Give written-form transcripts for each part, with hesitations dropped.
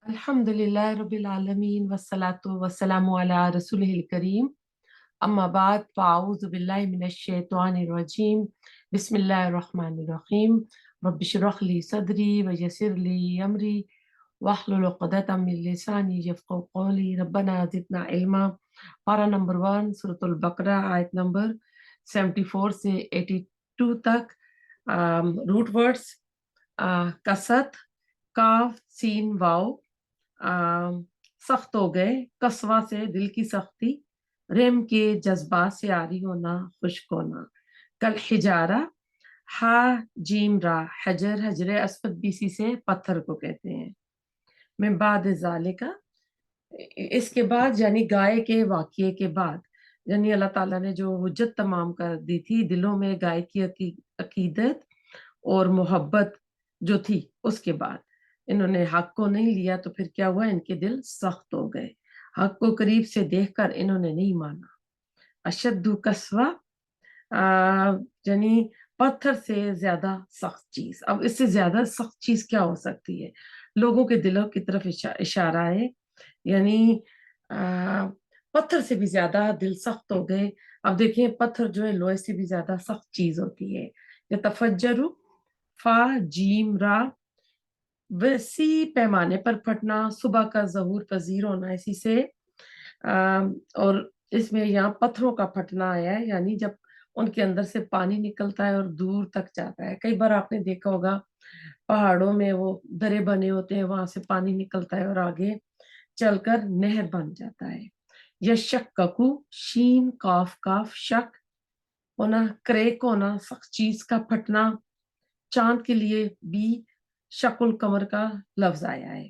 अल्हम्दुलिल्लाह रब्बिल आलमीन वस्सलातु वस्सलामु अला रसूलिहिल करीम अम्मा बाद फ़अऊज़ु बिल्लाहि मिनश शैतानिर रजीम बिस्मिल्लाहिर रहमानिर रहीम रब्बि इश्रह ली सदरी व यस्सिर ली अमरी वाहलुल उक़दतम मिन लिसानी यफ़क़हू क़ौली रब्बना ज़िदना इल्मा। पारा नंबर 1 सूरतुल बकरा आयत नंबर 74 से 82 तक। रूट वर्ड्स कसत, काफ, सीन, वाव। सख्त हो गए, कस्वा से दिल की सख्ती, रेम के जज्बात से आरी होना, खुश्क होना। कल हिजारा, हा जीम रा, हजर हजर अस्वद बीसी से पत्थर को कहते हैं। मैं बाद जालिका, इसके बाद यानी गाय के वाक़ये के बाद, यानी अल्लाह ताला ने जो हुज्जत तमाम कर दी थी दिलों में गाय की अकीदत और मोहब्बत जो थी, उसके बाद इन्होंने हक को नहीं लिया तो फिर क्या हुआ, इनके दिल सख्त हो गए। हक को करीब से देखकर इन्होंने नहीं माना। अशद्दु कसवा, यानी पत्थर से ज्यादा सख्त चीज। अब इससे ज्यादा सख्त चीज क्या हो सकती है? लोगों के दिलों की तरफ इशारा है, यानी पत्थर से भी ज्यादा दिल सख्त हो गए। अब देखिए, पत्थर जो है लोहे से भी ज्यादा सख्त चीज होती है। ये तफज्जरु, फा जीम रा, वैसी पैमाने पर फटना, सुबह का ज़हूर पजीर होना, इसी से और इसमें यहाँ पत्थरों का फटना आया है, यानी जब उनके अंदर से पानी निकलता है और दूर तक जाता है। कई बार आपने देखा होगा पहाड़ों में वो दरे बने होते हैं, वहां से पानी निकलता है और आगे चलकर नहर बन जाता है। यशक्ककू, शीन काफ काफ, शक होना, क्रैक होना, सख्त चीज का फटना। चांद के लिए भी शकुल कमर का लफ्ज आया है।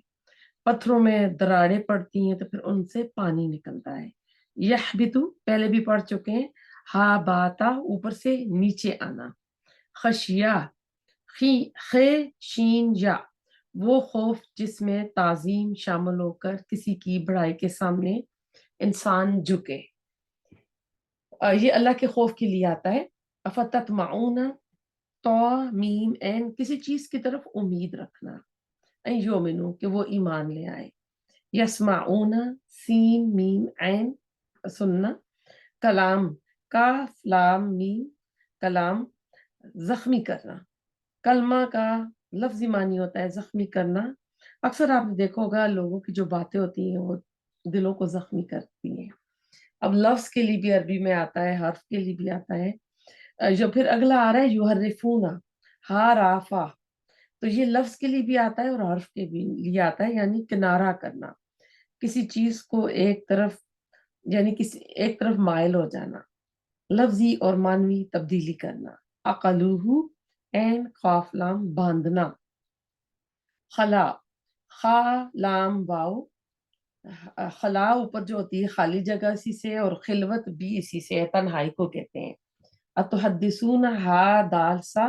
पत्थरों में दरारें पड़ती हैं तो फिर उनसे पानी निकलता है। यह भी तू पहले भी पढ़ चुके हैं। हा बाता, ऊपर से नीचे आना। खशिया, खी खे शीन या, वो खौफ जिसमें ताजीम शामिल होकर किसी की बड़ाई के सामने इंसान झुके। ये अल्लाह के खौफ के लिए आता है। अफतत माऊना, तो मीम एन, किसी चीज की तरफ उम्मीद रखना। योमिनु, कि वो ईमान ले आए। यस्माऊना, सीन मीम ऐन, सुनना। कलाम, काफ लाम मीम, कलाम जख्मी करना। कलमा का लफ्जी मानी होता है जख्मी करना। अक्सर आपने देखा होगा लोगों की जो बातें होती हैं वो दिलों को जख्मी करती हैं। अब लफ्ज के लिए भी अरबी में आता है, हर्फ के लिए भी आता है। जो फिर अगला आ रहा है युहर्रिफूना, हा राफा, तो ये लफ्ज के लिए भी आता है और हर्फ के भी लिए आता है, यानी किनारा करना, किसी चीज को एक तरफ, यानी किसी एक तरफ माइल हो जाना। लफ्जी और मानवी तब्दीली करना। अकलूहू, एन काफ लाम, बांधना। खला, खा लाम वाव, खला ऊपर जो होती है खाली जगह, इसी से, और खिलवत भी इसी से, तन्हाई को कहते हैं। अतुहद्दिसून, हा दाल सा,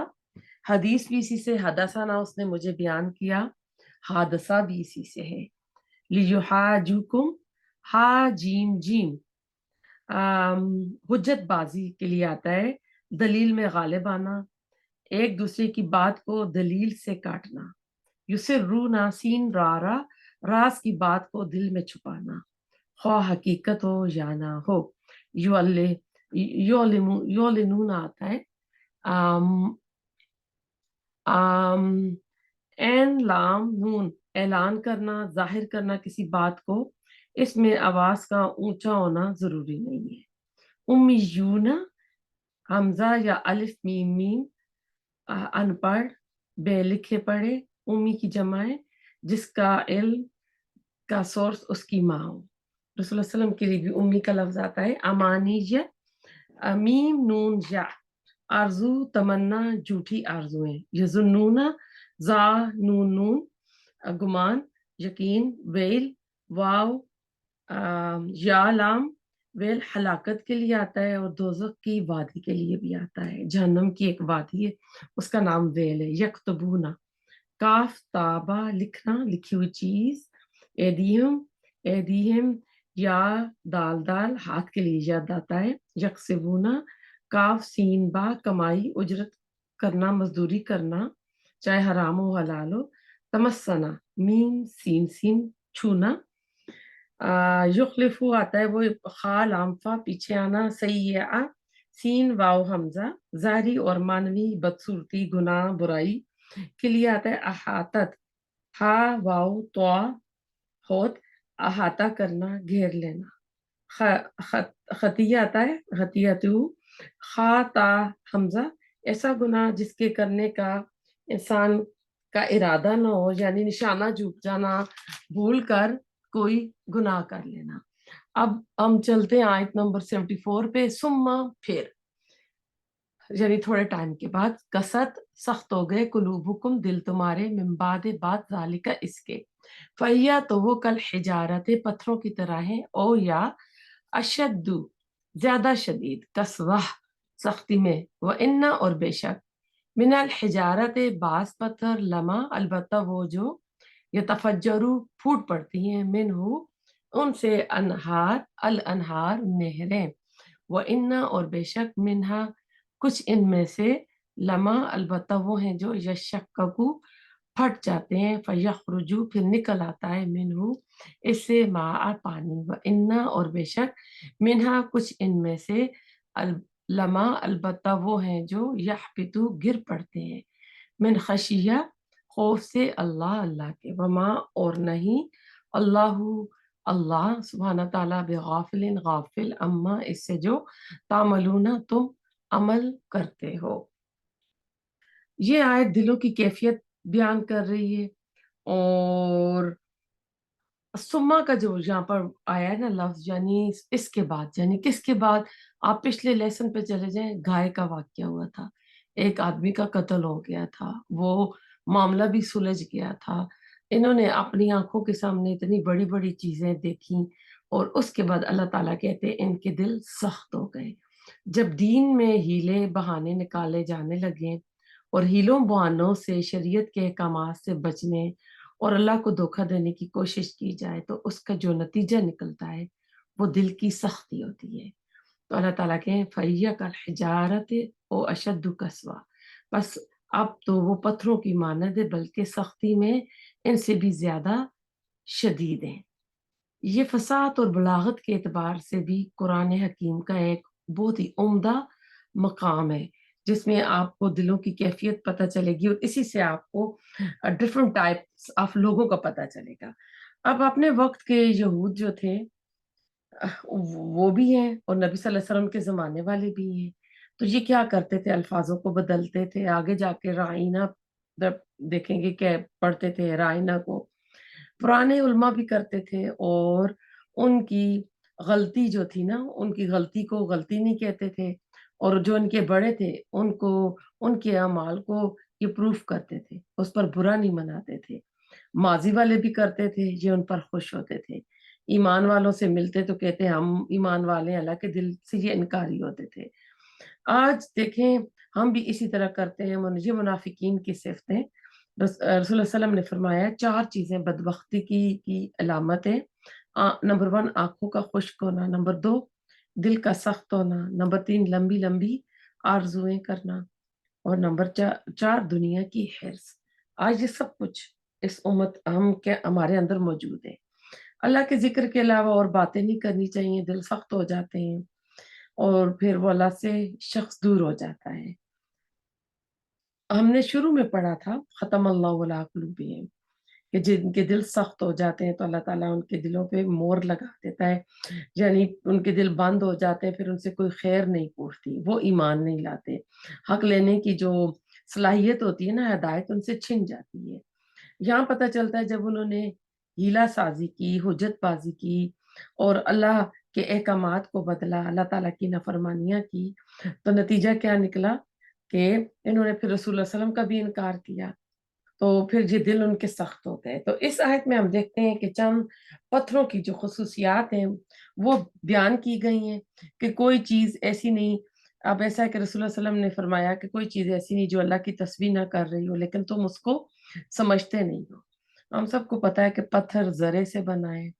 हदीस भी इसी से, हदसा ना उसने मुझे बयान किया, हादसा भी इसी से है। लियुहाजुकुम, हा जीम जीम, हुज्जत बाजी के लिए आता है। दलील में गालिब आना, एक दूसरे की बात को दलील से काटना। युसिर्रू नासीन रारा, राज की बात को दिल में छुपाना, ख्वाह हकीकत हो या ना हो। योले योलिनून आता है। आम, आम, एन लाम नून, ऐलान करना, जाहिर करना किसी बात को। इसमें आवाज का ऊंचा होना जरूरी नहीं है। उम्मीयून, हमजा या अलिफ मीम मीम, अनपढ़, बेलिखे पढ़े। उम्मी की जमा है जिसका इल्म का सोर्स उसकी माँ हो। रसूलुल्लाह सल्लल्लाहु अलैहि वसल्लम के लिए भी उम्मी का लफ्ज आता है। अमानिय, मीम नून या, आरजू तमन्ना, झूठी आरजुएं। यजुन्नूना, जा नून नून, गुमान, यकीन। वेल, वाव, या लाम, वेल हलाकत के लिए आता है और दोजख की वादी के लिए भी आता है। जहन्नम की एक वादी है, उसका नाम वेल है। यकतबूना, काफ ताबा, लिखना, लिखी हुई चीज। एदीहम, एदीहम, या दाल दाल, हाथ के लिए याद आता है। यकसिबूना, काफ सीन बा, कमाई, उजरत करना, मजदूरी करना, चाहे हराम हो हलाल हो। तमस्सना, मीम सीन सीन, छूना। युखलिफू आता है वो खा लामफा पीछे आना, सैया सीन वाव हमजा जारी और मानवी बदसूरती गुनाह बुराई के लिए आता है अहातत हा वाव तो होत अहाता करना घेर लेना। खतिया आता है खतियतु खा ता हमजा ऐसा गुनाह जिसके करने का इंसान का इरादा ना हो, यानी निशाना चूक जाना, भूल कर कोई गुनाह कर लेना। अब हम चलते हैं आयत नंबर 74 पे। सुम्मा फिर, यानी थोड़े टाइम के बाद, कसत सख्त हो गए, कुलूबुकुम दिल तुम्हारे, मिम्बाद बात जालिका इसके, फैया तो वो कल हिजारत पत्थरों की तरह है, ओ या अशद्दु ज्यादा शदीद, कसवाह सख्ती में, व इन्ना और बेशक, मिनल हिजारत बास पत्थर, लमा अलबत्ता वो जो यतफज्जरु फूट पड़ती हैं, मिनहु उनसे, अनहार अल अनहार नहरें, व इन्ना और बेशक, मिन्हा कुछ इनमें से, लमा अलबत्ता वो हैं जो यशक्कु फट जाते हैं, फयखरुजु फिर निकल आता है, मिनहु इससे, मा पानी, व इन्ना और बेशक, मिन्हा कुछ इनमें से, अल लमा अलबत्ता वो हैं जो यहबितु गिर पड़ते हैं, मिन खशिया खौफ से, अल्लाह अल्लाह के, वमा और नहीं, अल्लाहु अल्लाह सुब्हान ताला बेगाफिलिन गाफिल, अम्मा इससे जो, तामलूना तुम अमल करते हो। ये आयत दिलों की कैफियत बयान कर रही है। और सुम्मा का जो यहाँ पर आया है ना लफ्ज, यानी इसके बाद, यानी किसके बाद, आप पिछले लेसन पे चले जाएं, गाय का वाक्य हुआ था, एक आदमी का कत्ल हो गया था, वो मामला भी सुलझ गया था, इन्होंने अपनी आंखों के सामने इतनी बड़ी बड़ी चीजें देखी, और उसके बाद अल्लाह ताला कहते हैं इनके दिल सख्त हो गए। जब दीन में हीले बहाने निकाले जाने लगे और हीलों बहानों से, शरीयत के अहकामात से बचने और अल्लाह को धोखा देने की कोशिश की जाए, तो उसका जो नतीजा निकलता है वो दिल की सख्ती होती है। तो अल्लाह ताला के फैया कल हिजारत ओ अशद्दु कसवा, बस अब तो वो पत्थरों की मानद है, बल्कि सख्ती में इनसे भी ज्यादा शदीद है। ये फसाहत और बलागत के एतबार से भी कुरान हकीम का एक बहुत ही उम्दा मकाम है, जिसमें आपको दिलों की कैफियत पता चलेगी, और इसी से आपको डिफरेंट टाइप्स ऑफ लोगों का पता चलेगा। अब अपने वक्त के यहूद जो थे, वो भी हैं, और नबी सल्लल्लाहु अलैहि वसल्लम के जमाने वाले भी हैं। तो ये क्या करते थे, अल्फाजों को बदलते थे, आगे जाके राइना, जब देखेंगे क्या पढ़ते थे राइना को, पुराने उल्मा भी करते थे, और उनकी गलती जो थी ना, उनकी गलती को गलती नहीं कहते थे, और जो उनके बड़े थे उनको, उनके अमाल को ये प्रूफ करते थे, उस पर बुरा नहीं मनाते थे। माजी वाले भी करते थे, ये उन पर खुश होते थे। ईमान वालों से मिलते तो कहते हम ईमान वाले हैं, हालांकि दिल से ये इनकारी होते थे। आज देखें, हम भी इसी तरह करते हैं, ये मुनाफिकीन की सिफत है। रसूल सल्लम ने फरमाया चार चीजें बदबख्ती की अलामत है। नंबर वन, आंखों का खुश्क होना, नंबर दो, दिल का सख्त होना, नंबर तीन, लंबी लंबी आरजुएं करना, और नंबर चार, दुनिया की हिर्स। आज ये सब कुछ इस उम्मत हम के हमारे अंदर मौजूद है। अल्लाह के जिक्र के अलावा और बातें नहीं करनी चाहिए, दिल सख्त हो जाते हैं, और फिर वो अल्लाह से शख्स दूर हो जाता है। हमने शुरू में पढ़ा था खत्म अल्लाहु अला कुलूबिहिम, कि जिनके दिल सख्त हो जाते हैं तो अल्लाह ताला उनके दिलों पे मोहर लगा देता है, यानी उनके दिल बंद हो जाते हैं, फिर उनसे कोई खैर नहीं पूछती, वो ईमान नहीं लाते, हक लेने की जो सलाहियत होती है ना, हिदायत उनसे छिन जाती है। यहाँ पता चलता है जब उन्होंने हीला साजी की, हुज्जतबाजी की, और अल्लाह के अहकामात को बदला, अल्लाह ताला की नफरमानियां की, तो नतीजा क्या निकला कि इन्होंने फिर रसूल सल्लम का भी इनकार किया, तो फिर ये दिल उनके सख्त हो गए। तो इस आयत में हम देखते हैं कि चंद पत्थरों की जो खसूसियात हैं वो बयान की गई हैं, कि कोई चीज ऐसी नहीं। अब ऐसा है कि रसूल सल्लम ने फरमाया कि कोई चीज ऐसी नहीं जो अल्लाह की तस्बीह ना कर रही हो, लेकिन तुम उसको समझते नहीं हो। हम सबको पता है कि पत्थर जरे से बना है,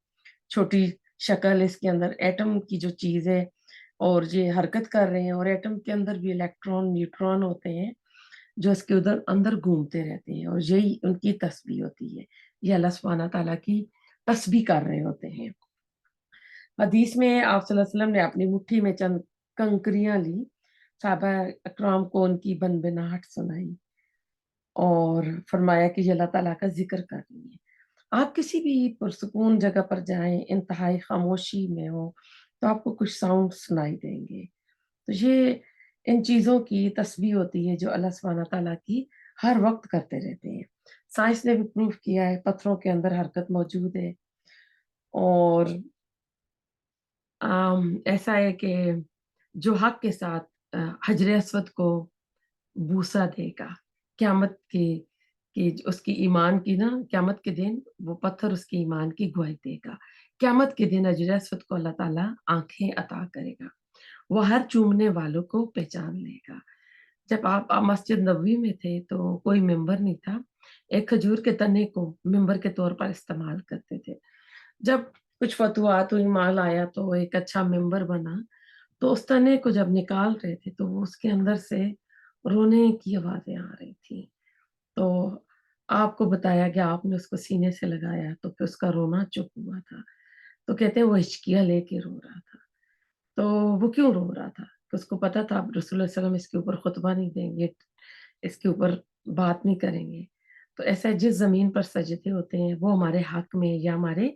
छोटी शक्ल, इसके अंदर एटम की जो चीज है, और ये हरकत कर रहे हैं, और एटम के अंदर भी इलेक्ट्रॉन न्यूट्रॉन होते हैं जो इसके उधर अंदर घूमते रहते हैं, और यही उनकी तस्बीह होती है। ये अल्लाह सुब्हाना ताला की तस्बीह कर रहे होते हैं। हदीस में आप सल्लल्लाहु अलैहि वसल्लम ने अपनी मुट्ठी में चंद कंकरियां ली, साहबा अकराम को उनकी बनबनाहट सुनाई और फरमाया कि ये अल्लाह ताला का जिक्र कर रही है। आप किसी भी पुरसुकून जगह पर जाएं, इंतहाई खामोशी में हो, तो आपको कुछ साउंड सुनाई देंगे। तो ये इन चीज़ों की तस्बीह होती है जो अल्लाह सुब्हाना ताला की हर वक्त करते रहते हैं। साइंस ने भी प्रूफ किया है, पत्थरों के अंदर हरकत मौजूद है। और ऐसा है कि जो हक के साथ हजर अस्वद को बूसा देगा क़यामत की उसकी ईमान की ना, क़यामत के दिन वो पत्थर उसकी ईमान की गवाही देगा। क़यामत के दिन हजर अस्वद को अल्लाह ताला आंखें अता करेगा, वो हर चूमने वालों को पहचान लेगा। जब आप मस्जिद नबवी में थे तो कोई मेंबर नहीं था, एक खजूर के तने को मेंबर के तौर पर इस्तेमाल करते थे। जब कुछ फतवात हुई, माल आया तो एक अच्छा मेंबर बना, तो उस तने को जब निकाल रहे थे तो वो उसके अंदर से रोने की आवाजें आ रही थी। तो आपको बताया गया, आपने उसको सीने से लगाया तो फिर उसका रोना चुप हुआ था। तो कहते हैं वो हिचकियां लेके रो रहा था। तो वो क्यों रो रहा था? कि उसको पता था अब रसूलुल्लाह सल्लल्लाहु अलैहि वसल्लम इसके ऊपर खुतबा नहीं देंगे, इसके ऊपर बात नहीं करेंगे। तो ऐसा जिस जमीन पर सजदे होते हैं वो हमारे हक में या हमारे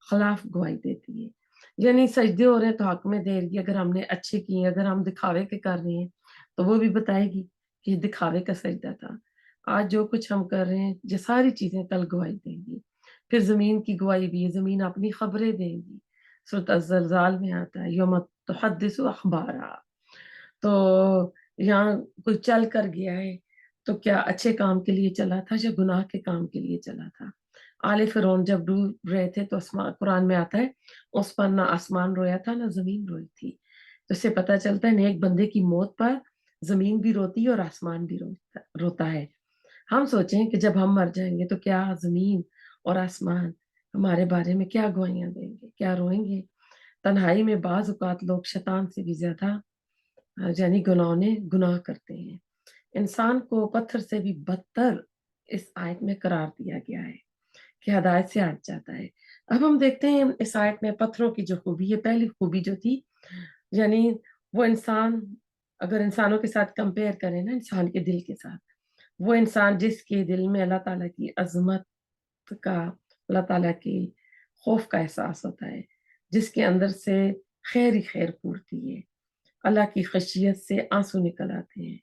खिलाफ गवाही देती है। यानी सजदे हो रहे हैं तो हक में देगी, अगर हमने अच्छे किए, अगर हम दिखावे के कर रहे हैं तो वो भी बताएगी कि ये दिखावे का सजदा था। आज जो कुछ हम कर रहे हैं ये सारी चीजें कल गवाही देंगी। फिर जमीन की गवाही भी है, जमीन अपनी खबरें देगी। सूरत अज़्ज़लज़ाल में आता है यौम तुहद्दिसु अखबारा। तो यहाँ कोई चल कर गया है तो क्या अच्छे काम के लिए चला था या गुनाह के काम के लिए चला था? आले फिरौन जब डूब रहे थे तो कुरान में आता है उस पर ना आसमान रोया था ना जमीन रोई थी। तो इससे पता चलता है नेक बंदे की मौत पर जमीन भी रोती है और आसमान भी रोता है। हम सोचें कि जब हम मर जाएंगे तो क्या जमीन और आसमान हमारे बारे में क्या गवाहियां देंगे, क्या रोएंगे? तन्हाई में बाज औकात लोग शैतान से भी ज्यादा यानी गुनाह गुनाह करते हैं। इंसान को पत्थर से भी बदतर इस आयत में करार दिया गया है कि हदायत से हट जाता है। अब हम देखते हैं इस आयत में पत्थरों की जो खूबी है, पहली खूबी जो थी, यानी वो इंसान, अगर इंसानों के साथ कंपेयर करें ना, इंसान के दिल के साथ, वो इंसान जिसके दिल में अल्लाह ताला की अजमत का, अल्लाह ताला की खौफ का एहसास होता है, जिसके अंदर से खैर ही खैर फूटती है, अल्लाह की खशियत से आंसू निकल आते हैं।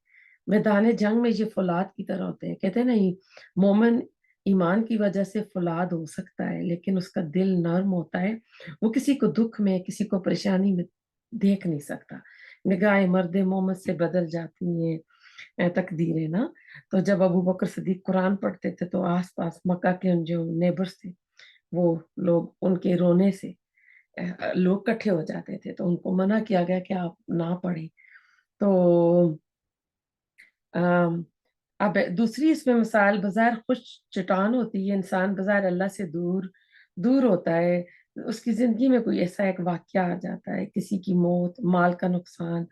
मैदान जंग में ये फौलाद की तरह होते हैं। कहते हैं नहीं, मोमिन ईमान की वजह से फौलाद हो सकता है लेकिन उसका दिल नर्म होता है, वो किसी को दुख में, किसी को परेशानी में देख नहीं सकता। निगाहें मर्द मोहम्मद से बदल जाती हैं तकदीरें ना। तो जब अबू बकर सिद्दीक कुरान पढ़ते थे तो आसपास मक्का के उन जो नेबर्स थे वो लोग उनके रोने से लोग इकट्ठे हो जाते थे, तो उनको मना किया गया कि आप ना पढ़ें। तो अम, अब दूसरी इसमें मिसाल, बाजार खुश चट्टान होती है, इंसान बाजार अल्लाह से दूर दूर होता है। उसकी जिंदगी में कोई ऐसा एक वाक्या आ जाता है, किसी की मौत, माल का नुकसान,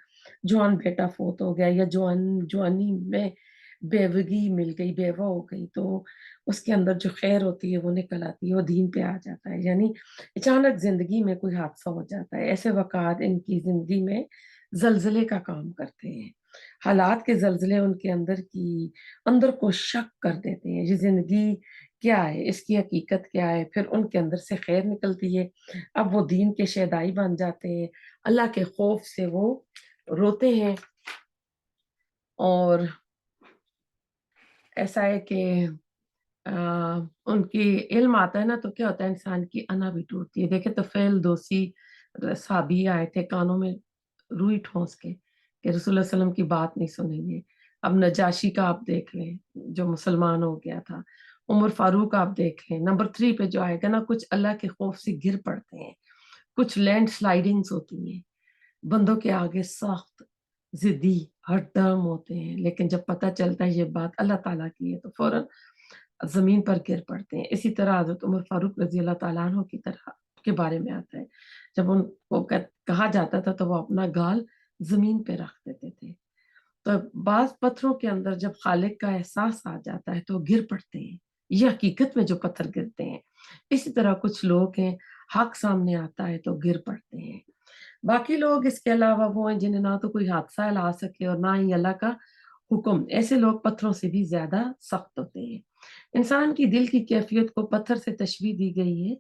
जवान बेटा फोत हो गया, या जवानी में बेवगी मिल गई, बेवा हो गई, तो उसके अंदर जो खैर होती है वो निकल आती है, वो दीन पे आ जाता है। यानी अचानक जिंदगी में कोई हादसा हो जाता है, ऐसे वक़ात इनकी जिंदगी में जलजले का काम करते हैं। हालात के जलजले उनके अंदर को शक कर देते हैं, ये जिंदगी क्या है, इसकी हकीकत क्या है, फिर उनके अंदर से खैर निकलती है। अब वो दीन के शहदाई बन जाते हैं, अल्लाह के खौफ से वो रोते हैं। और ऐसा है कि आ, उनकी इल्म आता है ना तो क्या होता है, इंसान की अना भी टूटती है। देखे तो फेल दोसी साबी आए थे कानों में रुई ठोंस के कि रसूलुल्लाह सल्लम की बात नहीं सुनेंगे। अब नजाशी का आप देख लें जो मुसलमान हो गया था, उमर फारूक आप देख लें, नंबर 3 पे जो आएगा ना, कुछ अल्लाह के खौफ से गिर पड़ते हैं, कुछ लैंड स्लाइडिंग्स होती हैं, बंदों के आगे सख्त जिद्दी हरदम होते हैं, लेकिन जब पता चलता है ये बात अल्लाह ताला की है तो फौरन जमीन पर गिर पड़ते हैं। इसी तरह हजरत उमर फारूक रजी अल्लाह ताला अन्हु की तरह के बारे में आता है, जब उनको कहा जाता था तो वो अपना गाल जमीन पे रख देते थे। तो बाज पत्थरों के अंदर जब खालिक का एहसास आ जाता है तो गिर पड़ते हैं। ये हकीकत में जो पत्थर गिरते हैं, इसी तरह कुछ लोग हैं, हक सामने आता है तो गिर पड़ते हैं। बाकी लोग इसके अलावा वो हैं जिन्हें ना तो कोई हादसा ला सके और ना ही अल्लाह का हुक्म, ऐसे लोग पत्थरों से भी ज्यादा सख्त होते हैं। इंसान की दिल की कैफियत को पत्थर से तशबीह दी गई है।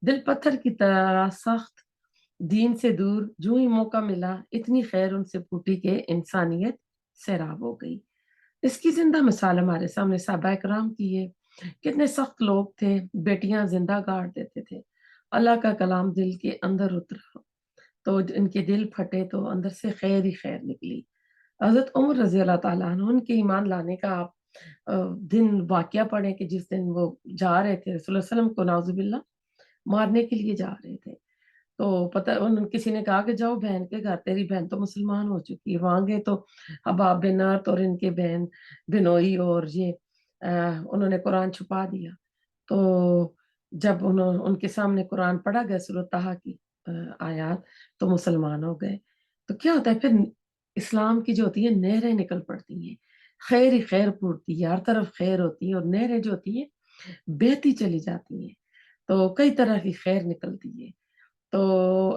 दिल पत्थर की तरह सख्त, दीन से दूर, जो ही मौका मिला इतनी खैर उनसे फूटी कि इंसानियत सैराब हो गई। इसकी जिंदा मिसाल हमारे सामने साहबा इकराम की है। कितने सख्त लोग थे, बेटियां जिंदा गाड़ देते थे। अल्लाह का कलाम दिल के अंदर उतरा तो इनके दिल फटे तो अंदर से खैर ही खैर निकली। हजरत उमर रजी अल्लाह ताला अन्हु, उनके ईमान लाने का आप दिन वाकया पढ़े कि जिस दिन वो जा रहे थे रसूलुल्लाह सल्लल्लाहु अलैहि वसल्लम को नाउजुबिल्ला मारने के लिए जा रहे थे। तो पता उन किसी ने कहा कि जाओ बहन के घर, तेरी बहन तो मुसलमान हो चुकी है। वहां गए तो हबाब बिन अरत और इनके बहन बिनोई और ये उन्होंने कुरान छुपा दिया। तो जब उन्होंने उनके सामने कुरान पढ़ा गया सूरह ताहा की आयात, तो मुसलमान हो गए। तो क्या होता है फिर, इस्लाम की जो होती है नहरें निकल पड़ती हैं, खैर ही खैर फूटती है, हर तरफ खैर होती है और नहरें जो होती है बहती चली जाती हैं। तो कई तरह की खैर निकलती है। तो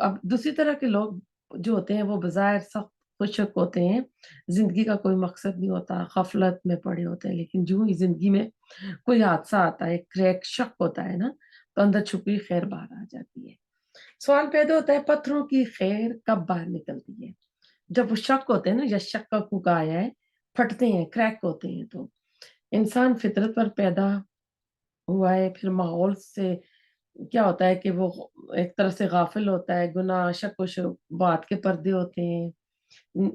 अब दूसरी तरह के लोग जो होते हैं वो बाज़ाहिर सख्त खुशक होते हैं, जिंदगी का कोई मकसद नहीं होता, गफलत में पड़े होते हैं, लेकिन जो ही जिंदगी में कोई हादसा आता है, क्रैक शक होता है ना, तो अंदर छुपी खैर बाहर आ जाती है। सवाल पैदा होता है, पत्थरों की खैर कब बाहर निकलती है? जब वो शक होते हैं ना, या शक का कुका आया है, फटते हैं, क्रैक होते हैं। तो इंसान फितरत पर पैदा हुआ है, फिर माहौल से क्या होता है कि वो एक तरह से गाफिल होता है, गुनाह शक व शुबहात के पर्दे होते हैं, न-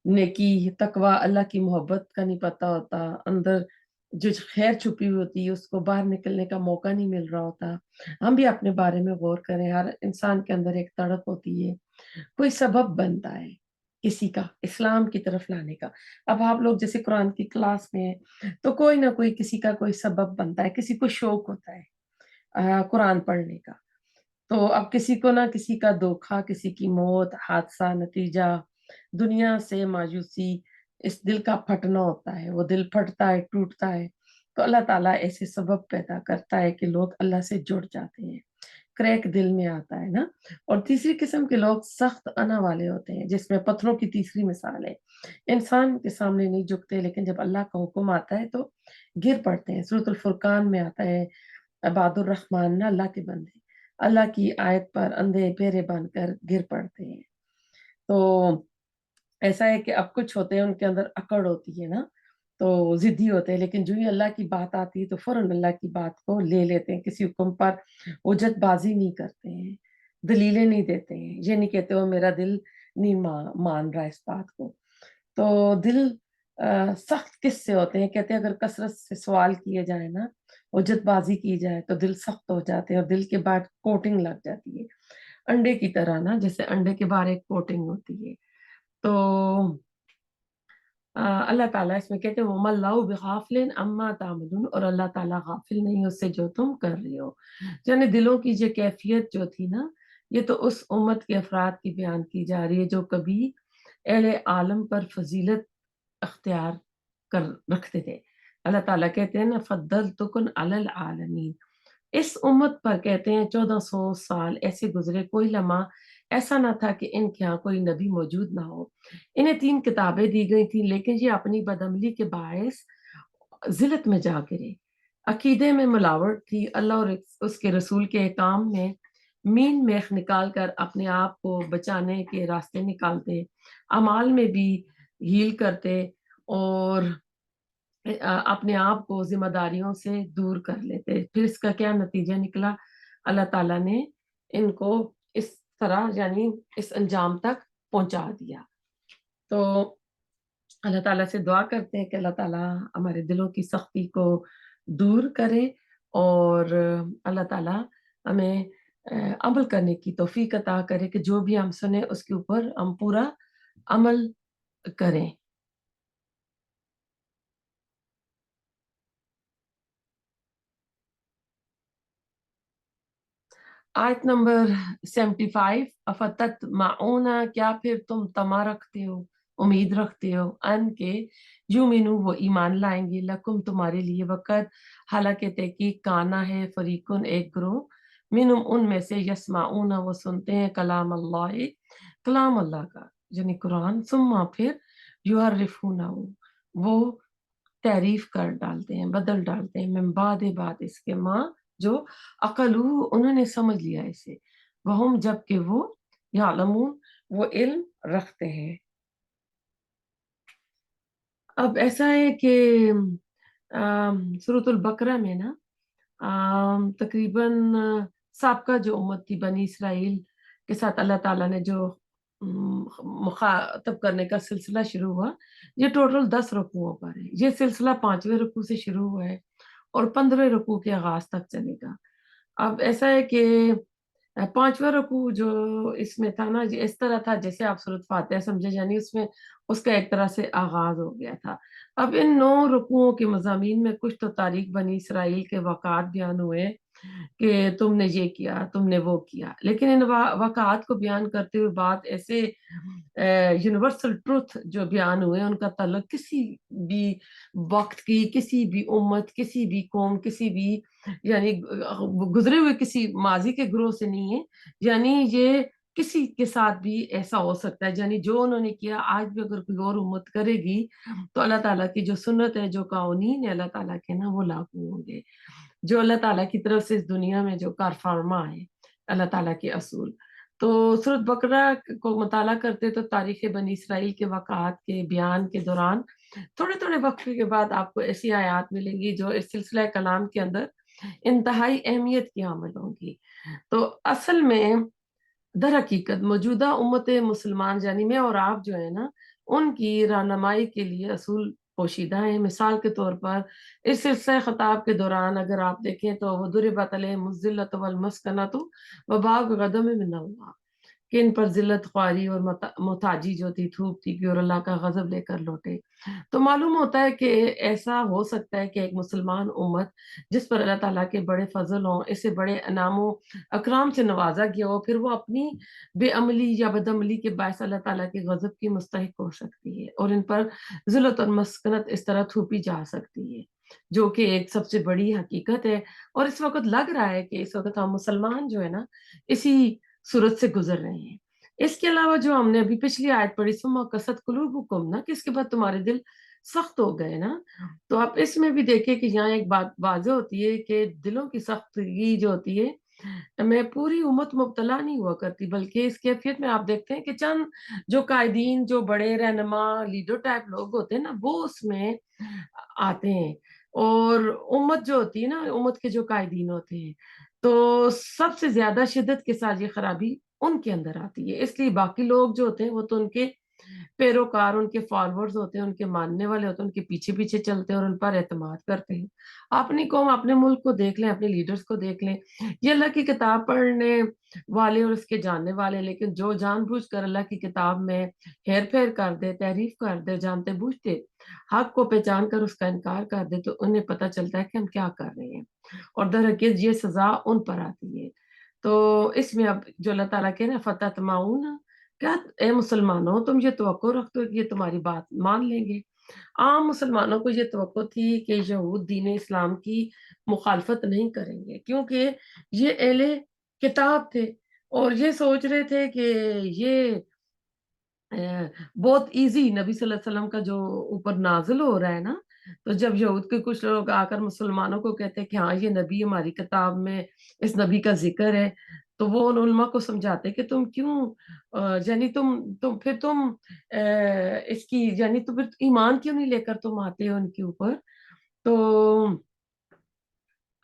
नेकी तकवा अल्लाह की मोहब्बत का नहीं पता होता, अंदर जो खैर छुपी हुई होती है उसको बाहर निकलने का मौका नहीं मिल रहा होता। हम भी अपने बारे में गौर करें, हर इंसान के अंदर एक तड़प होती है, कोई सबब बनता है किसी का इस्लाम की तरफ लाने का। अब आप लोग जैसे कुरान की क्लास में हैं, तो कोई ना कोई किसी का कोई सबब बनता है, किसी को शौक होता है कुरान पढ़ने का। तो अब किसी को ना किसी का धोखा, किसी की मौत, हादसा, नतीजा दुनिया से मायूसी, इस दिल का फटना होता है, वो दिल फटता है, टूटता है। तो अल्लाह ताला ऐसे सबब पैदा करता है कि लोग अल्लाह से जुड़ जाते हैं, क्रैक दिल में आता है ना। और तीसरी किस्म के लोग सख्त अना वाले होते हैं, जिसमें पत्थरों की तीसरी मिसाल है। इंसान के सामने नहीं झुकते, लेकिन जब अल्लाह का हुक्म आता है तो गिर पड़ते हैं। सूरत फुरकान में आता है, इबादुर रहमान ना अल्लाह के बंदे अल्लाह की आयत पर अंधे पेरे बनकर गिर पड़ते हैं। तो ऐसा है कि अब कुछ होते हैं उनके अंदर अकड़ होती है ना, तो जिद्दी होते हैं, लेकिन जो ही अल्लाह की बात आती है तो फौरन अल्लाह की बात को ले लेते हैं, किसी हुक्म पर उजतबाजी नहीं करते हैं, दलीलें नहीं देते हैं, ये नहीं कहते हो मेरा दिल नहीं मान रहा इस बात को। तो दिल सख्त किससे होते हैं? कहते हैं अगर कसरत से सवाल किए जाए ना, उजतबाजी की जाए तो दिल सख्त हो जाते हैं और दिल के बाद कोटिंग लग जाती है, अंडे की तरह ना, जैसे अंडे के बाहर एक कोटिंग होती है। तो अल्लाह ताला इसमें कहते हैं वमल्लाहु बिगाफिलिन अम्मा तामलून, और अल्लाह ताला गाफिल नहीं उससे जो तुम कर रहे हो। यानी दिलों की जो कैफियत जो थी ना, ये तो उस उम्मत के अफराद की बयान की जा रही है जो कभी अहले आलम पर फजीलत अख्तियार कर रखते थे। अल्लाह ताला कहते हैं ना फद्दल तुकुन अलल आलमीन, इस उम्मत पर कहते हैं 1400 साल ऐसे गुजरे, कोई लम्हा ऐसा ना था कि इनके यहाँ कोई नबी मौजूद ना हो। इन्हें 3 किताबें दी गई थी, लेकिन ये अपनी बदअमली के बायस जिल्लत में जा गिरे। अकीदे में मिलावट थी, अल्लाह और उसके रसूल के काम में मीन मेख निकाल कर अपने आप को बचाने के रास्ते निकालते, अमाल में भी हील करते और अपने आप को जिम्मेदारियों से दूर कर लेते। फिर इसका क्या नतीजा निकला? अल्लाह ताला ने इनको इस तरह यानी इस अंजाम तक पहुंचा दिया। तो अल्लाह ताला से दुआ करते हैं कि अल्लाह ताला हमारे दिलों की सख्ती को दूर करे और अल्लाह ताला हमें अमल करने की तौफीक अता करे कि जो भी हम सुने उसके ऊपर हम पूरा अमल करें। आयत नंबर 75, अफतत माऊना, क्या फिर तुम तमा रखते हो, उम्मीद रखते हो, अन के यूमिनु वो ईमान लाएंगे, लकुम तुम्हारे लिए, वक़द हालांकि तहकीक काना है फरीकुन एक ग्रोह, मिनहुम उनमें से यस्माऊन वो सुनते हैं कलाम अल्लाह, कलाम अल्लाह का यानी कुरान, सुम्मा फिर युहर्रिफूना वो तारीफ कर डालते हैं, बदल डालते हैं, मिन बाद इसके माँ जो अकलू उन्होंने समझ लिया इसे, वहुम जबकि वो यालमून वो इल्म रखते हैं। अब ऐसा है कि सूरतुल बकरा में ना तकरीबन साबका जो उम्मत थी बनी इसराइल के साथ अल्लाह ताला ने जो मुखातब करने का सिलसिला शुरू हुआ, ये टोटल 10 रुकुओं पर है। ये सिलसिला 5वें रुकू से शुरू हुआ है और 15वें रुकू के आगाज तक चलेगा। अब ऐसा है कि 5वां रुकू जो इसमें था ना, इस तरह था जैसे आप सूरत फातिहा समझे, यानी उसमें उसका एक तरह से आगाज हो गया था। अब इन 9 रुकुओं के मज़ामीन में कुछ तो तारीख बनी इसराइल के वाक़ात बयान हुए कि तुमने ये किया, तुमने वो किया, लेकिन इन वाक़ात को बयान करते हुए बात ऐसे यूनिवर्सल ट्रुथ जो बयान हुए उनका ताल्लुक किसी भी वक्त की, किसी भी उम्मत, किसी भी कौम, किसी भी यानी गुजरे हुए किसी माजी के ग्रोह से नहीं है। यानी ये किसी के साथ भी ऐसा हो सकता है, यानी जो उन्होंने किया आज भी अगर कोई और उम्मत करेगी तो अल्लाह ताला की जो सुन्नत है, जो कानून है अल्लाह ताला के ना, वो लागू होंगे। जो अल्लाह ताला की तरफ से इस दुनिया में जो कार फरमा है, अल्लाह ताला के असूल। तो सूरत बकरा को मुताला करते तो तारीख बनी इसराइल के वाक़ात के बयान के दौरान थोड़े थोड़े वक्फे के बाद आपको ऐसी आयात मिलेंगी जो इस सिलसिला कलाम के अंदर इंतहाई अहमियत की हामिल होंगी। तो असल में दर हकीकत मौजूदा उम्मत मुसलमान यानी मैं और आप जो है ना, उनकी रहनुमाई के लिए असूल पोशीदा है। मिसाल के तौर पर इस सिलसिला खताब के दौरान अगर आप देखें तो वो दुरिबत अलैहिम ज़िल्लतु वल मस्कनतु व बाग गदम मिनल्लाह, कि इन पर जिल्लत ख्वारी और मोहताजी जो थी, थूक थी कि और अल्लाह का गजब लेकर लौटे। तो मालूम होता है कि ऐसा हो सकता है कि एक मुसलमान उम्मत जिस पर अल्लाह ताला के बड़े फजल हों, इसे बड़े अनामो अकराम से नवाजा गया हो, फिर वो अपनी बेअमली या बदअमली के बायस अल्लाह ताला के गजब की मुस्तहिक हो सकती है और इन पर जिल्लत और मस्कनत इस तरह थूपी जा सकती है, जो कि एक सबसे बड़ी हकीकत है। और इस वक्त लग रहा है कि इस वक्त हम मुसलमान जो है ना, इसी सूरत से गुजर रहे हैं। इसके अलावा जो हमने अभी पिछली आयत पढ़ी, सुम्मा कसत कुलूबुकुम ना, कि इसके बाद तुम्हारे दिल सख्त हो गए ना, तो आप इसमें भी देखें कि यहाँ एक बात वाज़ेह होती है कि दिलों की सख्तगी जो होती है में पूरी उम्मत मुब्तला नहीं हुआ करती, बल्कि इस कैफियत में आप देखते हैं कि चंद जो कायदीन, जो बड़े रहनुमा लीडर टाइप लोग होते हैं ना, वो उसमें आते हैं। और उम्मत जो होती है ना, उम्मत के जो कायदीन होते हैं, तो सबसे ज्यादा शिद्दत के साथ ये खराबी उनके अंदर आती है। इसलिए बाकी लोग जो होते हैं वो तो उनके पैरोकार, उनके फॉलोअर्स होते हैं, उनके मानने वाले होते हैं, उनके पीछे पीछे चलते हैं और उन पर एतमाद करते हैं। अपनी कौम, अपने मुल्क को देख लें, अपने लीडर्स को देख लें, ये अल्लाह की किताब पढ़ने वाले और उसके जानने वाले, लेकिन जो जानबूझ कर अल्लाह की किताब में हेर फेर कर दे, तहरीफ कर दे, जानते बूझते हक को पहचान कर उसका इनकार कर दे, तो उन्हें पता चलता है कि हम क्या कर रहे हैं और दर हकीकत ये सजा उन पर आती है। तो इसमें अब जो अल्लाह ताला कह रहे हैं फततमाऊन, क्या ए मुसलमानों तुम ये तवक्को रखते हो कि ये तुम्हारी बात मान लेंगे। आम मुसलमानों को ये तवक्को थी कि यहूद दीन इस्लाम की मुखालफत नहीं करेंगे, क्योंकि ये अहले किताब थे और ये सोच रहे थे कि ये बहुत इजी नबी सल्लल्लाहु अलैहि वसल्लम का जो ऊपर नाजिल हो रहा है ना, तो जब यहूद के कुछ लोग आकर मुसलमानों को कहते हैं कि हाँ ये नबी हमारी किताब में इस नबी का जिक्र है, तो वो उन उलमा को समझाते कि तुम क्यों यानी तुम फिर तुम इसकी यानी तुम फिर ईमान क्यों नहीं लेकर तुम आते हो उनके ऊपर। तो